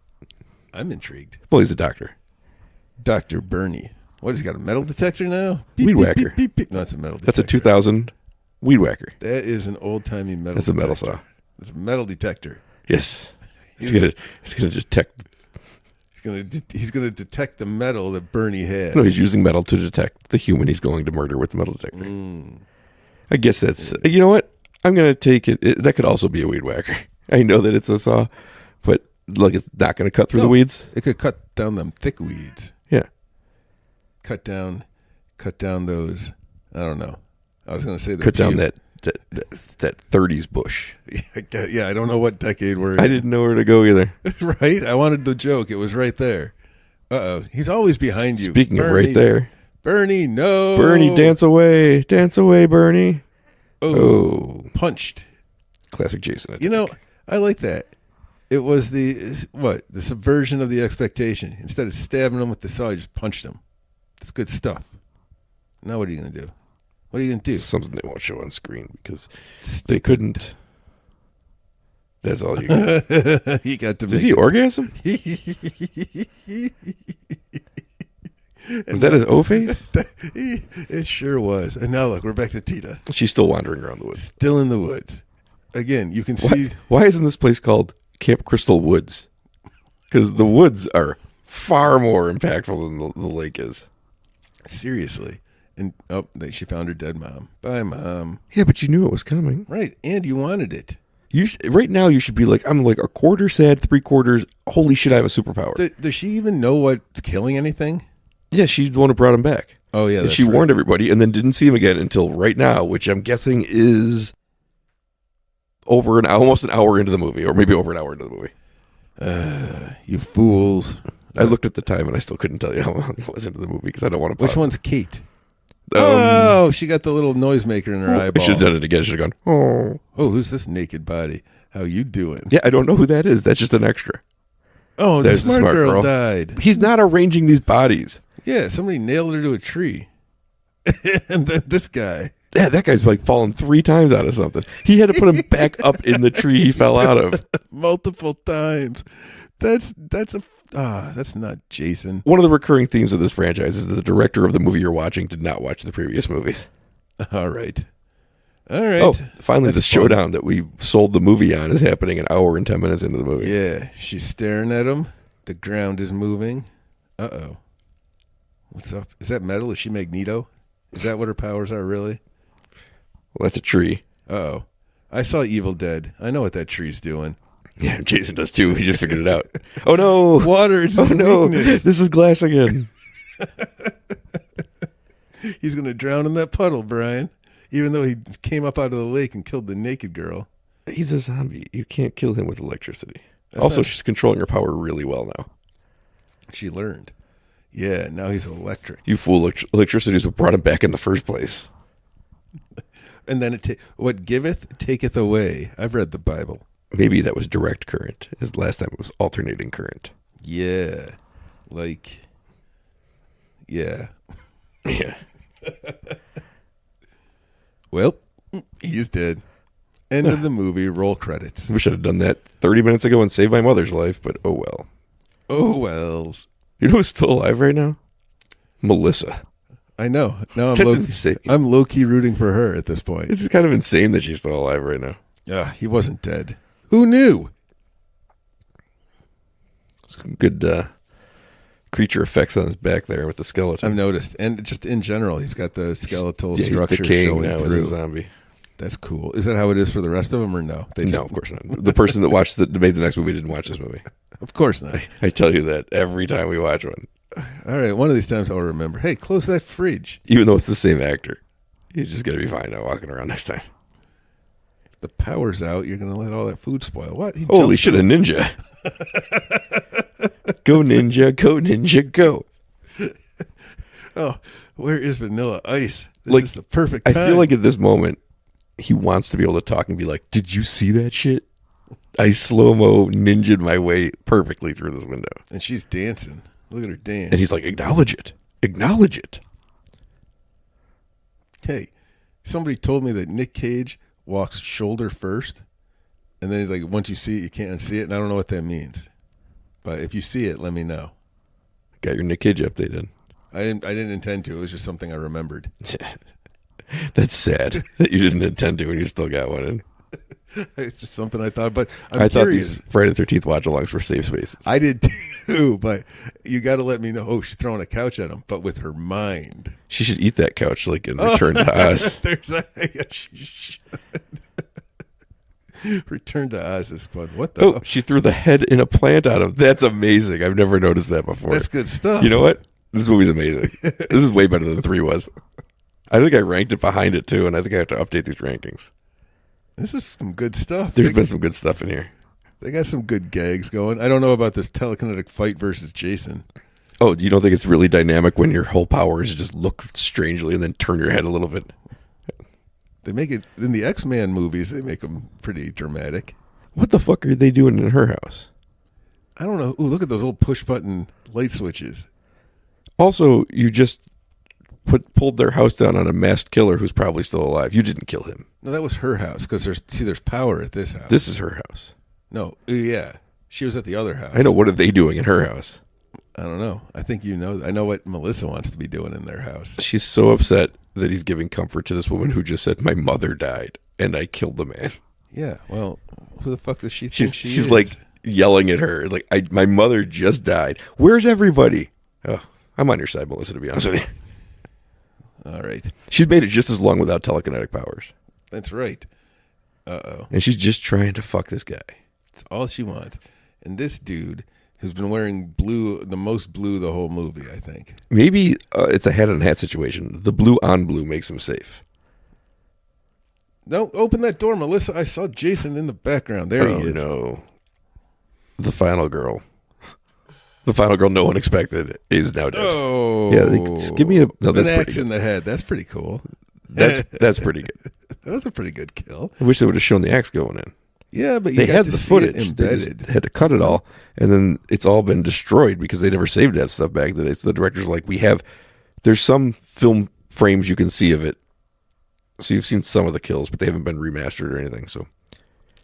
I'm intrigued. Well, he's a doctor. Dr. Bernie. What, he's got a metal detector now? Weed whacker. Beep, beep. No, it's a metal detector. That's a 2000 Weed whacker. That is an old-timey metal That's a metal detector. saw. It's a metal detector. Yes. It's gonna detect. He's gonna detect the metal that Bernie has. No, he's using metal to detect the human he's going to murder with the metal detector. I guess that's. You know what? I'm gonna take it. That could also be a weed whacker. I know that it's a saw, but look, it's not gonna cut through the weeds. It could cut down them thick weeds. Yeah. Cut down those. I don't know. I was gonna say cut down that 30s bush. Yeah, I don't know what decade we're in. I didn't know where to go either. Right? I wanted the joke. It was right there. Uh-oh. He's always behind you. Speaking of right there. Bernie, no. Bernie, dance away. Dance away, Bernie. Oh. Punched. Classic Jason. You know, I like that. It was the subversion of the expectation. Instead of stabbing him with the saw, you just punched him. That's good stuff. Now what are you going to do? What are you going to do? Something they won't show on screen because they couldn't. That's all you got. He got to Did he orgasm? Was that his O face? It sure was. And now look, we're back to Tina. She's still wandering around the woods. Still in the woods. Again, you can see. Why isn't this place called Camp Crystal Woods? Because the woods are far more impactful than the lake is. Seriously. And she found her dead mom. Bye, Mom. Yeah, but you knew it was coming. Right, and you wanted it. Right now, you should be like, I'm like a quarter sad, 3/4. Holy shit, I have a superpower. Does she even know what's killing anything? Yeah, she's the one who brought him back. Oh, yeah. And she warned everybody and then didn't see him again until right now, which I'm guessing is over almost an hour into the movie, or maybe over an hour into the movie. You fools. I looked at the time and I still couldn't tell you how long it was into the movie because I don't want to pause. Which one's Kate? Oh, she got the little noisemaker in her eyeball. I should have done it again. I should have gone, oh, who's this naked body? How you doing? Yeah, I don't know who that is. That's just an extra. Oh, the smart girl died. He's not arranging these bodies. Yeah, somebody nailed her to a tree. And then this guy. Yeah, that guy's like fallen 3 times out of something. He had to put him back up in the tree he fell out of. Multiple times. That's not Jason. One of the recurring themes of this franchise is that the director of the movie you're watching did not watch the previous movies. All right. Oh, finally the showdown that we sold the movie on is happening an hour and 10 minutes into the movie. Yeah, she's staring at him. The ground is moving. Uh-oh. What's up? Is that metal? Is she Magneto? Is that what her powers are, really? Well, that's a tree. Uh-oh. I saw Evil Dead. I know what that tree's doing. Yeah, Jason does too. He just figured it out. Oh, no. Water. It's weakness. This is glass again. He's going to drown in that puddle, Brian. Even though he came up out of the lake and killed the naked girl. He's a zombie. You can't kill him with electricity. She's controlling her power really well now. She learned. Yeah, now he's electric. You fool. Electricity is what brought him back in the first place. And then what giveth, taketh away. I've read the Bible. Maybe that was direct current. His last time it was alternating current. Yeah. Yeah. Yeah. Well, he's dead. End of the movie. Roll credits. We should have done that 30 minutes ago and saved my mother's life, but oh well. Oh wells. You know who's still alive right now? Melissa. I know. Now insane. I'm low-key rooting for her at this point. It's kind of insane that she's still alive right now. Yeah, he wasn't dead. Who knew? Some good creature effects on his back there with the skeleton. I've noticed. And just in general, he's got the skeletal he's structure decaying showing now through. as a zombie. That's cool. Is that how it is for the rest of them, or no? No, of course not. The person that made the next movie didn't watch this movie. Of course not. I tell you that every time we watch one. All right, one of these times I'll remember. Hey, close that fridge. Even though it's the same actor. He's just going to be fine now walking around next time. The power's out. You're going to let all that food spoil. What? Holy shit, a ninja. Go ninja, go ninja, go. Oh, where is Vanilla Ice? This is the perfect time. I feel like at this moment, he wants to be able to talk and be like, did you see that shit? I slow-mo ninja'd my way perfectly through this window. And she's dancing. Look at her dance. And he's like, acknowledge it. Acknowledge it. Hey, somebody told me that Nick Cage walks shoulder first. And then he's like, once you see it, you can't unsee it. And I don't know what that means. But if you see it, let me know. Got your Nick Cage updated. I didn't intend to. It was just something I remembered. That's sad that you didn't intend to and you still got one in. It's just something I thought, but I'm I thought curious. these Friday the 13th watch-alongs were safe spaces. I did too, but you got to let me know. Oh, she's throwing a couch at him, but with her mind. She should eat that couch like in Return to Oz. She should. Return to Oz is fun. What the? Oh, she threw the head in a plant at him. That's amazing. I've never noticed that before. That's good stuff. You know what? This movie's amazing. This is way better than 3 was. I think I ranked it behind it too, and I think I have to update these rankings. This is some good stuff. There's been some good stuff in here. They got some good gags going. I don't know about this telekinetic fight versus Jason. Oh, you don't think it's really dynamic when your whole power is just look strangely and then turn your head a little bit? They make it in the X-Men movies. They make them pretty dramatic. What the fuck are they doing in her house? I don't know. Ooh, look at those old push-button light switches. Also, you just pulled their house down on a masked killer who's probably still alive. You didn't kill him. No, that was her house because there's power at this house. This is her house. No, yeah, she was at the other house. I know. What are they doing in her house? I don't know. I think you know. I know what Melissa wants to be doing in their house. She's so upset that he's giving comfort to this woman who just said, "My mother died and I killed the man." Yeah. Well, who the fuck does she think she is? She's like yelling at her, like, "My mother just died. Where's everybody?" Oh, I'm on your side, Melissa. To be honest with you. All right. She's made it just as long without telekinetic powers. That's right. Uh-oh. And she's just trying to fuck this guy. That's all she wants. And this dude who's been wearing blue, the most blue the whole movie, I think. Maybe it's a hat on hat situation. The blue on blue makes him safe. No, open that door, Melissa. I saw Jason in the background. There he is. Oh, no. The final girl. The final girl no one expected is now dead. Oh. Yeah, just give me a... No, that's an pretty axe good. in the head. That's pretty cool. That's pretty good. That was a pretty good kill. I wish they would have shown the axe going in. Yeah, but you They got had to the see it footage. They embedded. just had to cut it all, and then it's all been destroyed because they never saved that stuff back then. So the director's like, there's some film frames you can see of it. So you've seen some of the kills, but they haven't been remastered or anything. So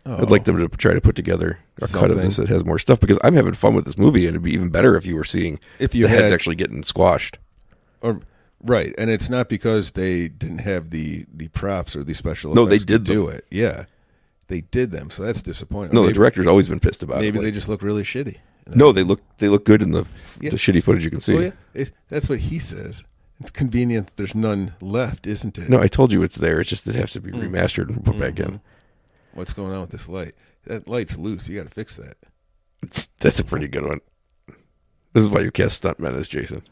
I'd like them to try to put together a cut of this that has more stuff, because I'm having fun with this movie, and it'd be even better if you were seeing the heads actually getting squashed. Right, and it's not because they didn't have the props or the special effects. No, they did do it. Yeah, they did them, so that's disappointing. No, the director's always been pissed about it. Maybe they just look really shitty. No, they look good in the shitty footage you can see. Oh, yeah. That's what he says. It's convenient that there's none left, isn't it? No, I told you it's there. It's just it has to be remastered and put back in. What's going on with this light? That light's loose. You got to fix that. That's a pretty good one. This is why you cast stuntmen as Jason.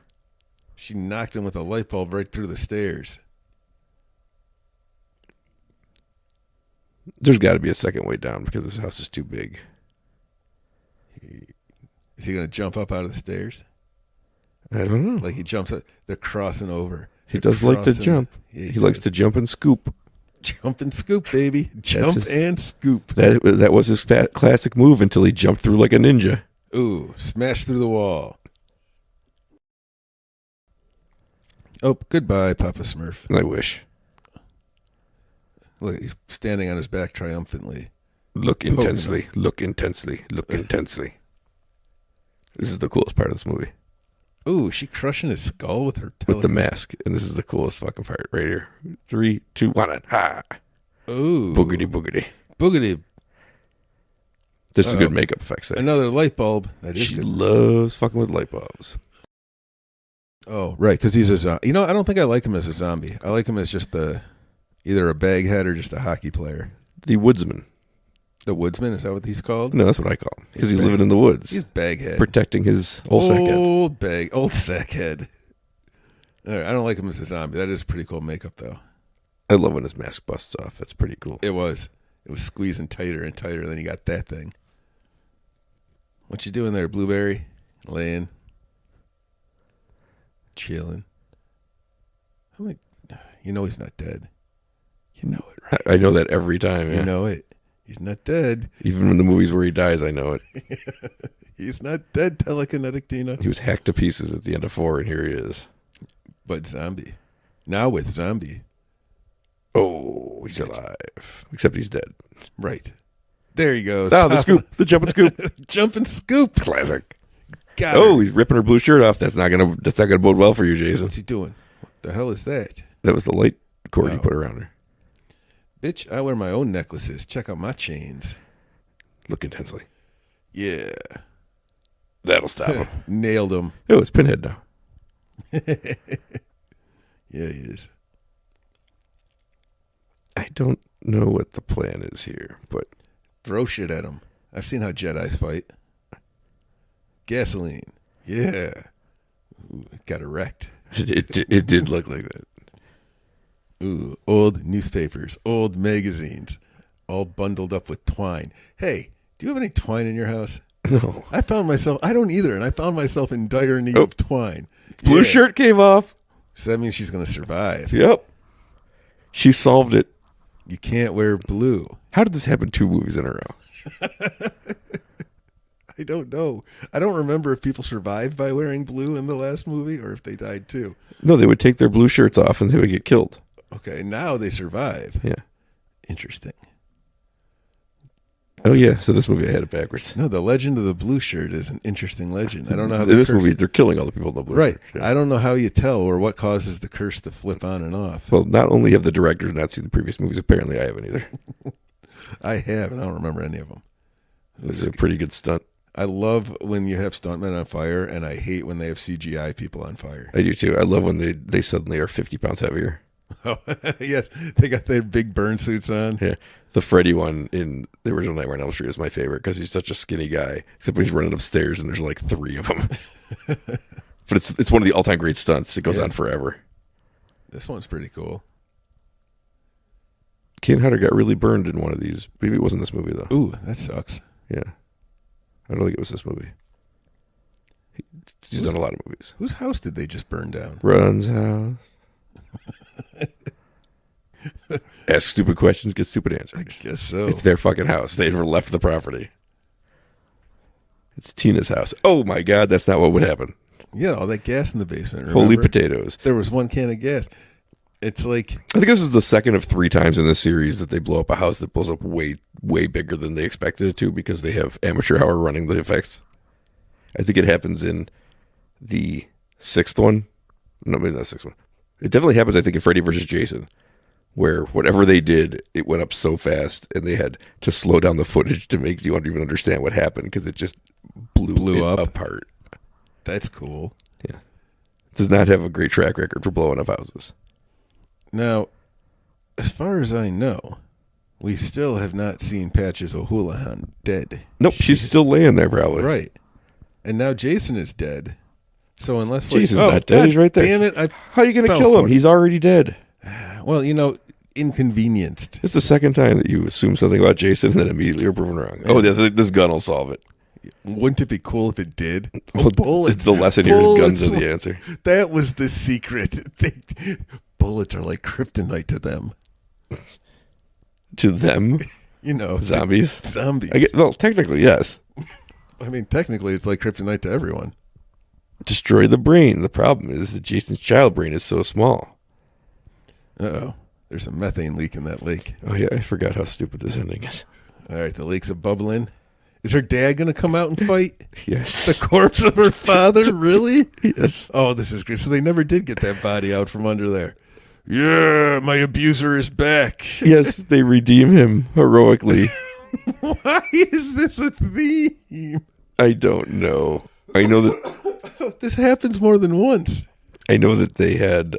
She knocked him with a light bulb right through the stairs. There's got to be a second way down because this house is too big. Is he going to jump up out of the stairs? I don't know. Like he jumps up. They're crossing over. He does like to jump. Yeah, he likes to jump and scoop. Jump and scoop, baby. Jump and scoop. That was his classic move until he jumped through like a ninja. Ooh, smash through the wall. Oh, goodbye, Papa Smurf. I wish. Look, he's standing on his back triumphantly. Look intensely. Look intensely. Look intensely. This is the coolest part of this movie. Ooh, she crushing his skull with her with the mask, and this is the coolest fucking part right here. 3, 2, 1, and ha! Ooh, boogity boogity boogity. This is good makeup effects. There. Another light bulb. She loves fucking with light bulbs. Oh, right, because he's a zombie. You know, I don't think I like him as a zombie. I like him as just either a baghead or just a hockey player. The woodsman. The woodsman, is that what he's called? No, that's what I call him. Because he's living in the woods. He's baghead. Protecting his old sackhead. Old sackhead. All right, I don't like him as a zombie. That is pretty cool makeup, though. I love when his mask busts off. That's pretty cool. It was squeezing tighter and tighter, and then you got that thing. What you doing there, Blueberry? Laying. Chilling. You know he's not dead. You know it, right? I know that every time, yeah. You know it. He's not dead. Even in the movies where he dies, I know it. He's not dead, Telekinetic Tina. He was hacked to pieces at the end of 4, and here he is. But zombie. Now with zombie. Oh, he's alive. Except he's dead. Right. There he goes. Oh, the scoop. The jump and scoop. Jump and scoop. Classic. Got her. He's ripping her blue shirt off. That's not gonna bode well for you, Jason. What's he doing? What the hell is that? That was the light cord you put around her. Bitch, I wear my own necklaces. Check out my chains. Look intensely. Yeah. That'll stop him. Nailed him. Oh, it's Pinhead now. Yeah, he is. I don't know what the plan is here, but... Throw shit at him. I've seen how Jedis fight. Gasoline. Yeah. Ooh, it got erect. It did look like that. Ooh, old newspapers, old magazines, all bundled up with twine. Hey, do you have any twine in your house? No. I don't either, and I found myself in dire need of twine. Blue shirt came off. So that means she's going to survive. Yep. She solved it. You can't wear blue. How did this happen 2 movies in a row? I don't know. I don't remember if people survived by wearing blue in the last movie or if they died too. No, they would take their blue shirts off and they would get killed. Okay, now they survive. Yeah. Interesting. Oh, yeah. So this movie, I had it backwards. No, the legend of the blue shirt is an interesting legend. I don't know how in this movie, they're killing all the people in the blue shirt. Right. I don't know how you tell or what causes the curse to flip on and off. Well, not only have the directors not seen the previous movies, apparently I haven't either. I have, and I don't remember any of them. It's a pretty good stunt. I love when you have stuntmen on fire, and I hate when they have CGI people on fire. I do too. I love when they suddenly are 50 pounds heavier. Oh, yes. They got their big burn suits on. Yeah. The Freddy one in the original Nightmare on Elm Street is my favorite because he's such a skinny guy, except when he's running upstairs and there's like 3 of them. But it's one of the all-time great stunts. It goes on forever. This one's pretty cool. Kane Hodder got really burned in one of these. Maybe it wasn't this movie, though. Ooh, that sucks. Yeah. I don't think it was this movie. He's done a lot of movies. Whose house did they just burn down? Run's house. Ask stupid questions, get stupid answers. I guess so. It's their fucking house. They never left the property. It's Tina's house. Oh my God, that's not what would happen. Yeah, all that gas in the basement. Remember? Holy potatoes. There was 1 can of gas. It's like... I think this is the second of 3 times in this series that they blow up a house that blows up way, way bigger than they expected it to because they have amateur hour running the effects. I think it happens in the 6th one. No, maybe not the 6th one. It definitely happens, I think, in Freddy vs. Jason, where whatever they did, it went up so fast and they had to slow down the footage to make you even understand what happened because it just blew up apart. That's cool. Yeah. Does not have a great track record for blowing up houses. Now, as far as I know, we still have not seen Patches O'Houlihan dead. Nope, she's still laying there probably. Right. And now Jason is dead. So unless... Jason's not dead, he's right there. Damn it. How are you going to kill him? He's already dead. Well, inconvenienced. It's the second time that you assume something about Jason and then immediately are proven wrong. Oh, this gun will solve it. Wouldn't it be cool if it did? Well, bullets. The lesson here is guns are the answer. That was the secret. Bullets are like kryptonite to them. To them? Zombies? Zombies. Well, technically, yes. I mean, technically, it's like kryptonite to everyone. Destroy the brain. The problem is that Jason's child brain is so small. Uh-oh. There's a methane leak in that lake. Oh, yeah. I forgot how stupid this ending is. All right. The lake's bubbling. Is her dad going to come out and fight? Yes. The corpse of her father? Really? Yes. Oh, this is great. So they never did get that body out from under there. Yeah, my abuser is back. Yes, they redeem him heroically. Why is this a theme? I don't know. I know that... This happens more than once. I know that they had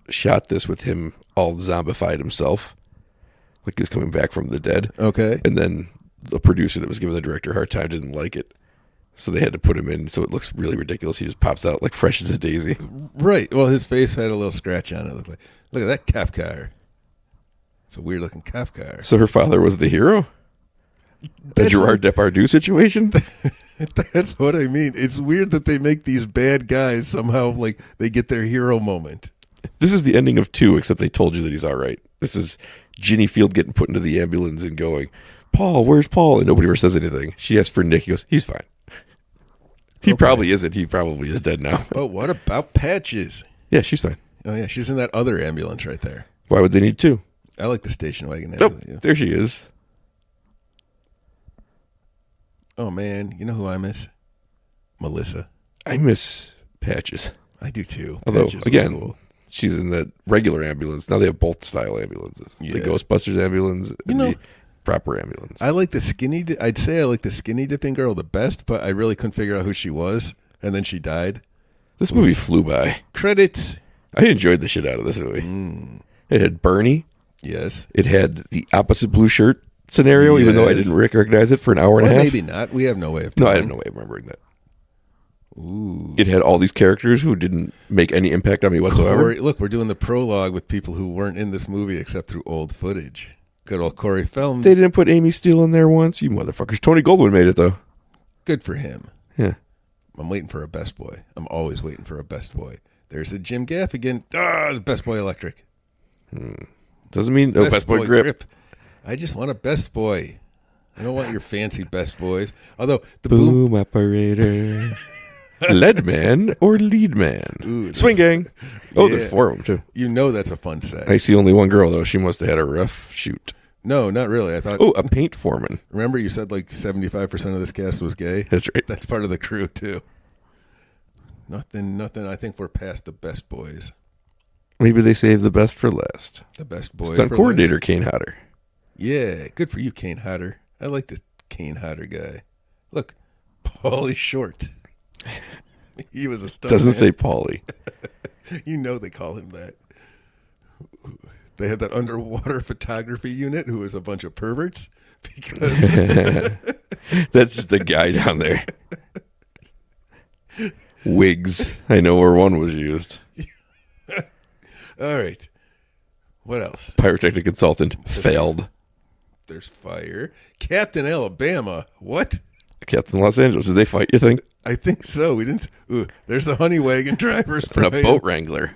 shot this with him all zombified himself. Like he was coming back from the dead. Okay. And then the producer that was giving the director a hard time didn't like it. So they had to put him in so it looks really ridiculous. He just pops out like fresh as a daisy. Right. Well, his face had a little scratch on it. Look at that cop car. It's a weird looking cop car. So her father was the hero? The Gerard Depardieu situation? That's what I mean. It's weird that they make these bad guys somehow like they get their hero moment. This is the ending of 2, except they told you that he's all right. This is Ginny Field getting put into the ambulance and going, Paul, where's Paul? And nobody ever says anything. She asks for Nick. He goes, he's fine. He probably isn't. He probably is dead now. But what about Patches? Yeah, she's fine. Oh, yeah. She's in that other ambulance right there. Why would they need 2? I like the station wagon. Oh, there she is. Oh, man. You know who I miss? Melissa. I miss Patches. I do, too. Although, Patches again, cool. She's in that regular ambulance. Now they have both style ambulances. Yeah. The Ghostbusters ambulance and the proper ambulance. I like the skinny. I'd say I like the skinny dipping girl the best, but I really couldn't figure out who she was, and then she died. This movie flew by. Credits. I enjoyed the shit out of this movie. It had Bernie. Yes. It had the opposite blue shirt scenario, even though I didn't recognize it for an hour and a half. Maybe not. We have no way of No, telling. I have no way of remembering that. Ooh. It had all these characters who didn't make any impact on me whatsoever. Look, we're doing the prologue with people who weren't in this movie except through old footage. Good old Corey Feldman. They didn't put Amy Steele in there once, you motherfuckers. Tony Goldwyn made it, though. Good for him. Yeah. I'm waiting for a best boy. I'm always waiting for a best boy. There's a Jim Gaffigan. The best boy electric. Doesn't mean best boy grip. I just want a best boy. I don't want your fancy best boys. Although the Boom operator. Lead man or lead man? Ooh, Swing gang. Oh, Yeah. there's 4 of them, too. You know that's a fun set. I see only one girl, though. She must have had a rough shoot. No, not really. I thought. Oh, a paint foreman. Remember, you said like 75% of this cast was gay. That's right. That's part of the crew too. Nothing. I think we're past the best boys. Maybe they saved the best for last. The best boy. Stunt for coordinator last. Kane Hodder. Yeah, good for you, Kane Hodder. I like the Kane Hodder guy. Look, Paulie Short. He was a stunt. Doesn't man. say Paulie. You know they call him that. They had that underwater photography unit who was a bunch of perverts because That's just a guy down there. Wigs. I know where one was used. All right. What else? Pyrotechnic consultant failed. There's fire. Captain Alabama. What? Captain Los Angeles. Did they fight, you think? I think so. We didn't. Ooh, there's the honey wagon drivers. And a boat wrangler.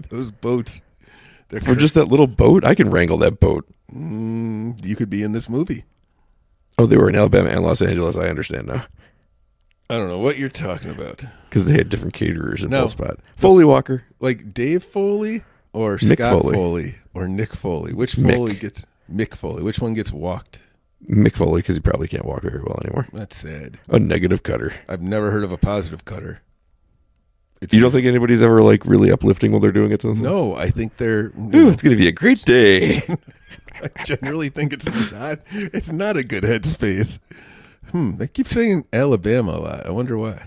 Those boats. They're For just that little boat? I can wrangle that boat. you could be in this movie. Oh, they were in Alabama and Los Angeles. I understand now. I don't know what you're talking about. Because they had different caterers in No. both spot. Foley Walker. Like Dave Foley or Mick Scott Foley. Foley or Nick Foley. Which Mick. Foley gets Mick Foley? Which one gets walked? Mick Foley, because he probably can't walk very well anymore. That's sad. A negative cutter. I've never heard of a positive cutter. You don't think anybody's ever like really uplifting while they're doing it to themselves? No, I think they're. Ooh, it's going to be a great day. I generally think it's not. It's not a good headspace. They keep saying Alabama a lot. I wonder why.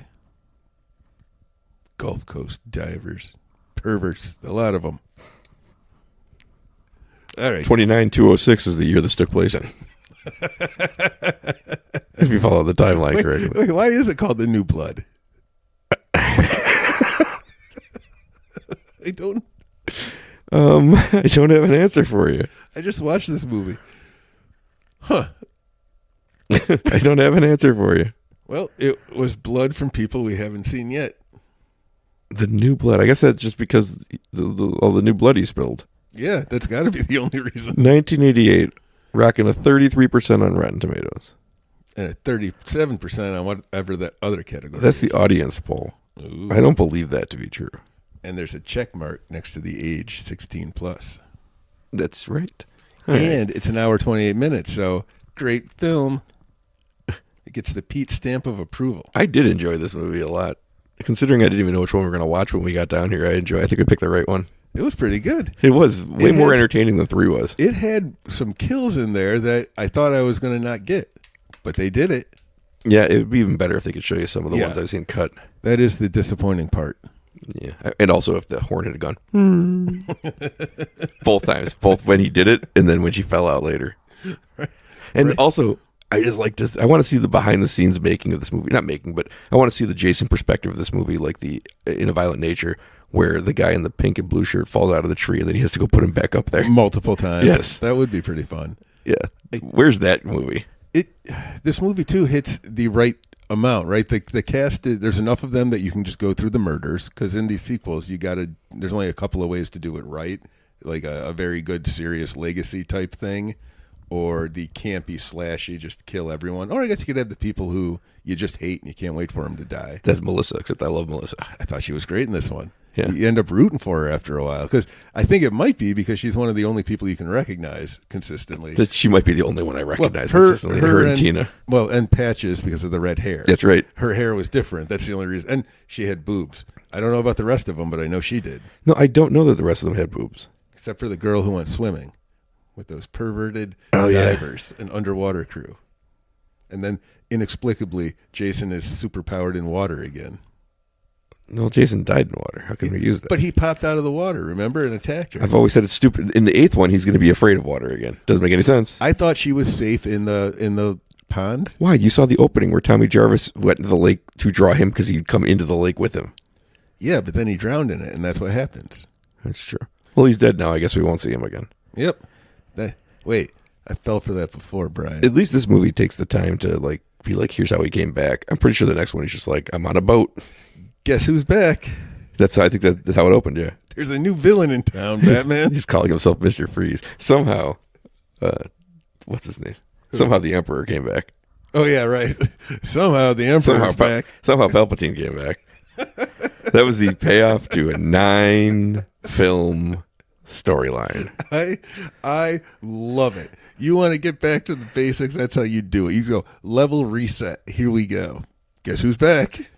Gulf Coast divers, perverts, a lot of them. All right. 29-206 is the year this took place in. If you follow the timeline correctly. Wait, why is it called The New Blood? I don't. I don't have an answer for you. I just watched this movie. I don't have an answer for you. Well, it was blood from people we haven't seen yet. The new blood. I guess that's just because all the new blood he spilled. Yeah, that's got to be the only reason. 1988, rocking a 33% on Rotten Tomatoes. And a 37% on whatever that other category That's is. the audience poll. Ooh. I don't believe that to be true. And there's a check mark next to the age 16 plus. That's right. All right. And it's an hour 28 minutes, so great film. It gets the Pete stamp of approval. I did enjoy this movie a lot. Considering I didn't even know which one we were going to watch when we got down here, I think we picked the right one. It was pretty good. It was way It more has- entertaining than 3 was. It had some kills in there that I thought I was going to not get, but they did it. Yeah, it would be even better if they could show you some of the Yeah. ones I've seen cut. That is the disappointing part. Yeah, and also if the horn had gone. Both times, both when he did it and then when she fell out later. And also, I just like to. I want to see the behind the scenes making of this movie. Not making, but I want to see the Jason perspective of this movie, like the In a Violent Nature, where the guy in the pink and blue shirt falls out of the tree and then he has to go put him back up there. Multiple times. Yes. That would be pretty fun. Yeah, where's that movie? This movie too hits the right amount, right? The cast, there's enough of them that you can just go through the murders, because in these sequels there's only a couple of ways to do it right, like a very good serious legacy type thing, or the campy slashy just kill everyone, or I guess you could have the people who you just hate and you can't wait for them to die. That's Melissa, except I love Melissa. I thought she was great in this one. Yeah. You end up rooting for her after a while, because I think it might be because she's one of the only people you can recognize consistently. That she might be the only one I recognize Well, consistently. Her and Tina. Well, and Patches because of the red hair. That's right. Her hair was different. That's the only reason. And she had boobs. I don't know about the rest of them, but I know she did. No, I don't know that the rest of them had boobs. Except for the girl who went swimming with those perverted Oh, yeah. divers and underwater crew. And then, inexplicably, Jason is superpowered in water again. No, Jason died in water. How can we use that? But he popped out of the water, remember, and attacked her. I've always said it's stupid. In the 8th one, he's going to be afraid of water again. Doesn't make any sense. I thought she was safe in the pond. Why? You saw the opening where Tommy Jarvis went into the lake to draw him because he'd come into the lake with him. Yeah, but then he drowned in it, and that's what happens. That's true. Well, he's dead now. I guess we won't see him again. Yep. Wait, I fell for that before, Brian. At least this movie takes the time to be like, here's how he came back. I'm pretty sure the next one he's just like, I'm on a boat. Guess who's back? That's how I think that's how it opened. Yeah. There's a new villain in town, Batman. He's calling himself Mr. Freeze. Somehow, what's his name? Somehow the Emperor came back. Oh yeah, right. Somehow the Emperor's back. Somehow Palpatine came back. That was the payoff to a 9-film storyline. I love it. You want to get back to the basics? That's how you do it. You go level reset. Here we go. Guess who's back?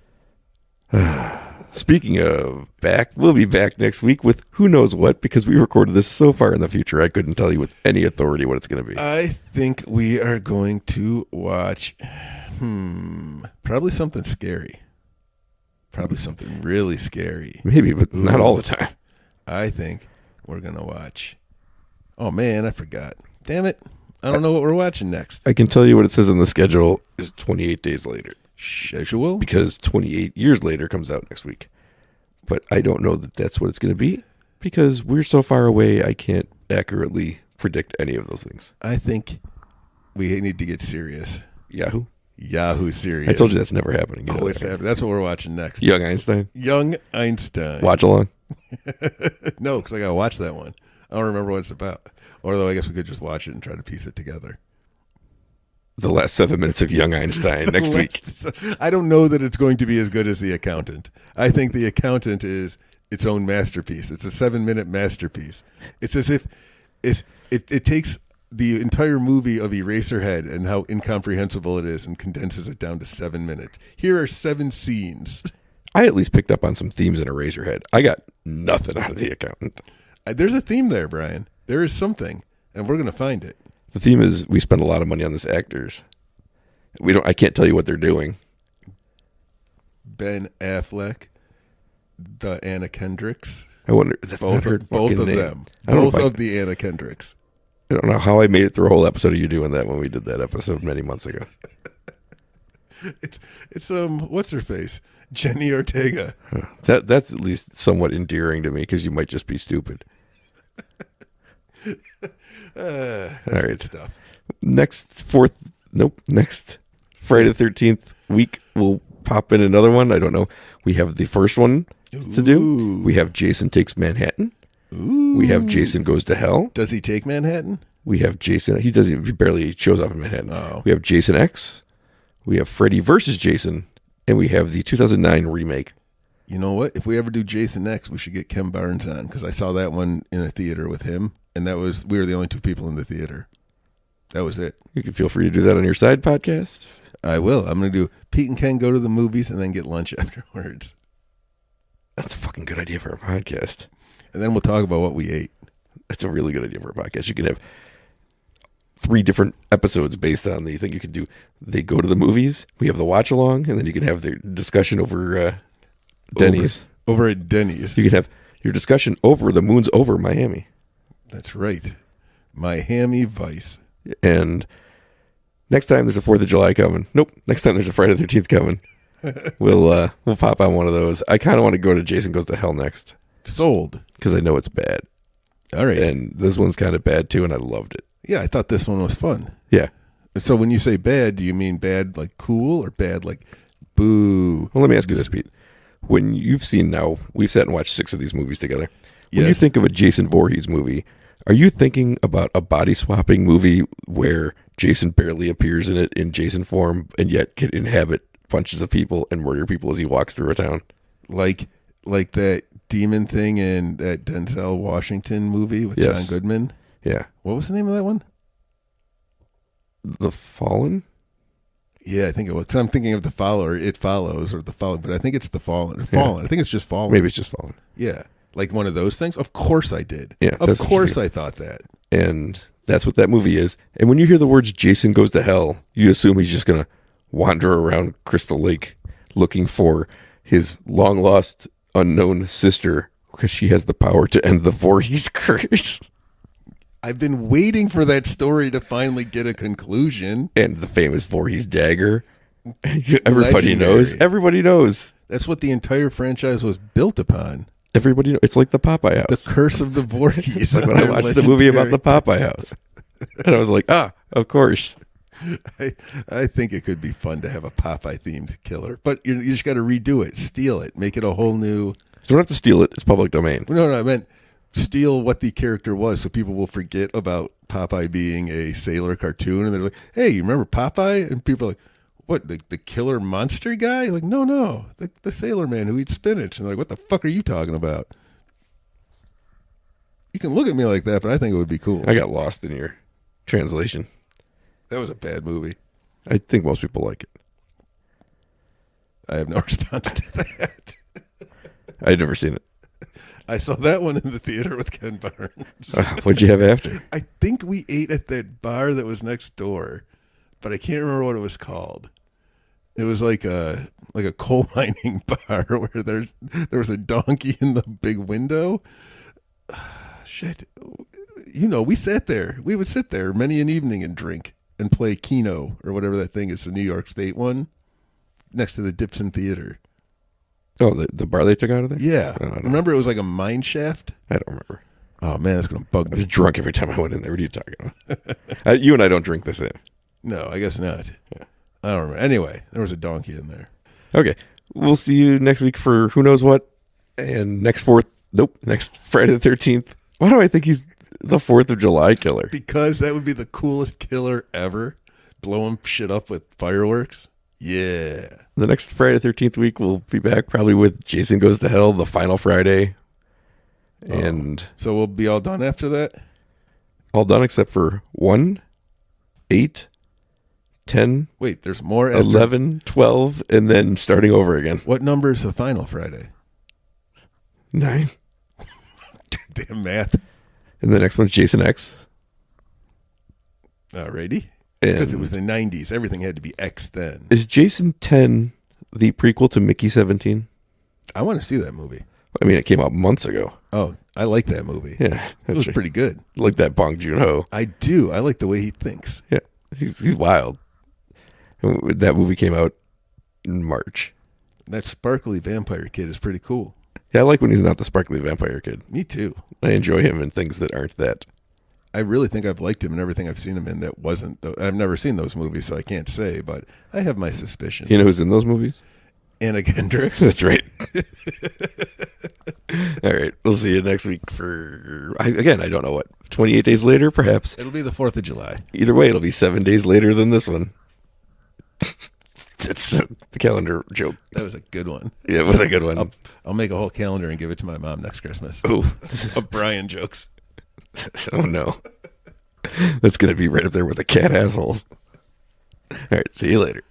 Speaking of back, we'll be back next week with who knows what, because we recorded this so far in the future, I couldn't tell you with any authority what it's going to be. I think we are going to watch, probably something scary. Probably something really scary. Maybe, but not all the time. I think we're going to watch. Oh, man, I forgot. Damn it. I don't know what we're watching next. I can tell you what it says on the schedule is 28 days later. Schedule? Because 28 years later comes out next week. But I don't know that that's what it's going to be because we're so far away, I can't accurately predict any of those things. I think we need to get serious. Yahoo serious. I told you that's never happening. Oh, it's happening. That's what we're watching next. Young Einstein. Watchalong. No, because I got to watch that one. I don't remember what it's about. Although I guess we could just watch it and try to piece it together. The last 7 minutes of Young Einstein next week. I don't know that it's going to be as good as The Accountant. I think The Accountant is its own masterpiece. It's a 7-minute masterpiece. It's as if it takes the entire movie of Eraserhead and how incomprehensible it is and condenses it down to 7 minutes. Here are 7 scenes. I at least picked up on some themes in Eraserhead. I got nothing out of The Accountant. There's a theme there, Brian. There is something, and we're going to find it. The theme is we spend a lot of money on this actors. I can't tell you what they're doing. Ben Affleck, the Anna Kendricks. I wonder. That's both of name. them. Both of the Anna Kendricks. I don't know how I made it through a whole episode of you doing that when we did that episode many months ago. It's what's her face? Jenny Ortega. That's at least somewhat endearing to me because you might just be stupid. That's all right, good stuff. Next Friday the 13th week we'll pop in another one. I don't know. We have the first one to do. We have Jason Takes Manhattan. Ooh. We have Jason Goes to Hell. Does he take Manhattan? We have Jason. He barely shows up in Manhattan. Oh. We have Jason X. We have Freddy versus Jason, and we have the 2009 remake. You know what? If we ever do Jason X, we should get Ken Barnes on because I saw that one in a theater with him, and we were the only 2 people in the theater. That was it. You can feel free to do that on your side podcast. I will. I'm going to do Pete and Ken go to the movies and then get lunch afterwards. That's a fucking good idea for a podcast. And then we'll talk about what we ate. That's a really good idea for a podcast. You can have 3 different episodes based on the thing you can do. They go to the movies. We have the watch along, and then you can have their discussion over Denny's. Over at Denny's. You can have your discussion over the moon's over Miami. That's right. Miami Vice. And next time there's a 4th of July coming. Nope. Next time there's a Friday the 13th coming. We'll pop on one of those. I kind of want to go to Jason Goes to Hell next. Sold. Because I know it's bad. All right. And this one's kind of bad too, and I loved it. Yeah, I thought this one was fun. Yeah. So when you say bad, do you mean bad like cool or bad like boo? Well, let me ask you this, Pete. When you've seen now, we've sat and watched 6 of these movies together. When you think of a Jason Voorhees movie, are you thinking about a body swapping movie where Jason barely appears in it in Jason form and yet can inhabit bunches of people and murder people as he walks through a town? Like that demon thing in that Denzel Washington movie with Yes. John Goodman. Yeah. What was the name of that one? The Fallen? Yeah, I think it was. 'Cause I'm thinking of The Follower, It Follows, or The Fallen, but I think it's The Fallen. Or Fallen. I think it's just Fallen. Maybe it's just Fallen. Yeah. Like one of those things? Of course I did. Yeah, Of that's what course you I thought that. And that's what that movie is. And when you hear the words Jason Goes to Hell, you assume he's just going to wander around Crystal Lake looking for his long lost unknown sister because she has the power to end the Voorhees curse. I've been waiting for that story to finally get a conclusion. And the famous Voorhees dagger. Everybody Legendary. knows. Everybody knows. That's what the entire franchise was built upon. Everybody knows. It's like the Popeye The house. Curse of the Voorhees. Like when I watched the movie about the Popeye house. And I was like, of course. I think it could be fun to have a Popeye-themed killer. But you just got to redo it, steal it, make it a whole new... You don't have to steal it. It's public domain. No, I meant steal what the character was so people will forget about Popeye being a sailor cartoon. And they're like, hey, you remember Popeye? And people are like, what, the killer monster guy? Like, no, the sailor man who eats spinach. And they're like, what the fuck are you talking about? You can look at me like that, but I think it would be cool. I got lost in your translation. That was a bad movie. I think most people like it. I have no response to that. I'd never seen it. I saw that one in the theater with Ken Barnes. What'd you have after? I think we ate at that bar that was next door, but I can't remember what it was called. It was like a coal mining bar where there was a donkey in the big window. Shit. We sat there. We would sit there many an evening and drink and play Keno or whatever that thing is, the New York State one, next to the Dipson Theater. Oh, the bar they took out of there? Yeah. Oh, I don't Remember it was like a mine shaft? I don't remember. Oh, man, that's going to bug I was me. drunk every time I went in there. What are you talking about? You and I don't drink this in. No, I guess not. Yeah. I don't remember. Anyway, there was a donkey in there. Okay. We'll see you next week for who knows what. And next Friday the 13th. Why do I think he's the 4th of July killer? Because that would be the coolest killer ever. Blowing shit up with fireworks. Yeah. The next Friday the 13th week, we'll be back probably with Jason Goes to Hell, the final Friday. And So we'll be all done after that? all done except for 1, 8, 10, Wait, there's more after? 11, 12, and then starting over again. What number is the final Friday? 9. Damn math. And the next one's Jason X. Alrighty. Because it And was the 90s. Everything had to be X then. is Jason 10 the prequel to Mickey 17? I want to see that movie. I mean, it came out months ago. Oh, I like that movie. Yeah. It was pretty good. Like that Bong Joon-ho. I do. I like the way he thinks. Yeah. He's wild. And that movie came out in March. That sparkly vampire kid is pretty cool. Yeah, I like when he's not the sparkly vampire kid. Me too. I enjoy him in things that aren't that. I really think I've liked him in everything I've seen him in that wasn't. I've never seen those movies, so I can't say, but I have my suspicions. You know who's in those movies? Anna Kendrick. That's right. All right. We'll see you next week for, again, I don't know what, 28 days later, perhaps. It'll be the 4th of July. Either way, it'll be 7 days later than this one. That's the calendar joke. That was a good one. Yeah, it was a good one. I'll make a whole calendar and give it to my mom next Christmas. Oh, Of Brian jokes. oh no. That's going to be right up there with the cat assholes. All right. See you later.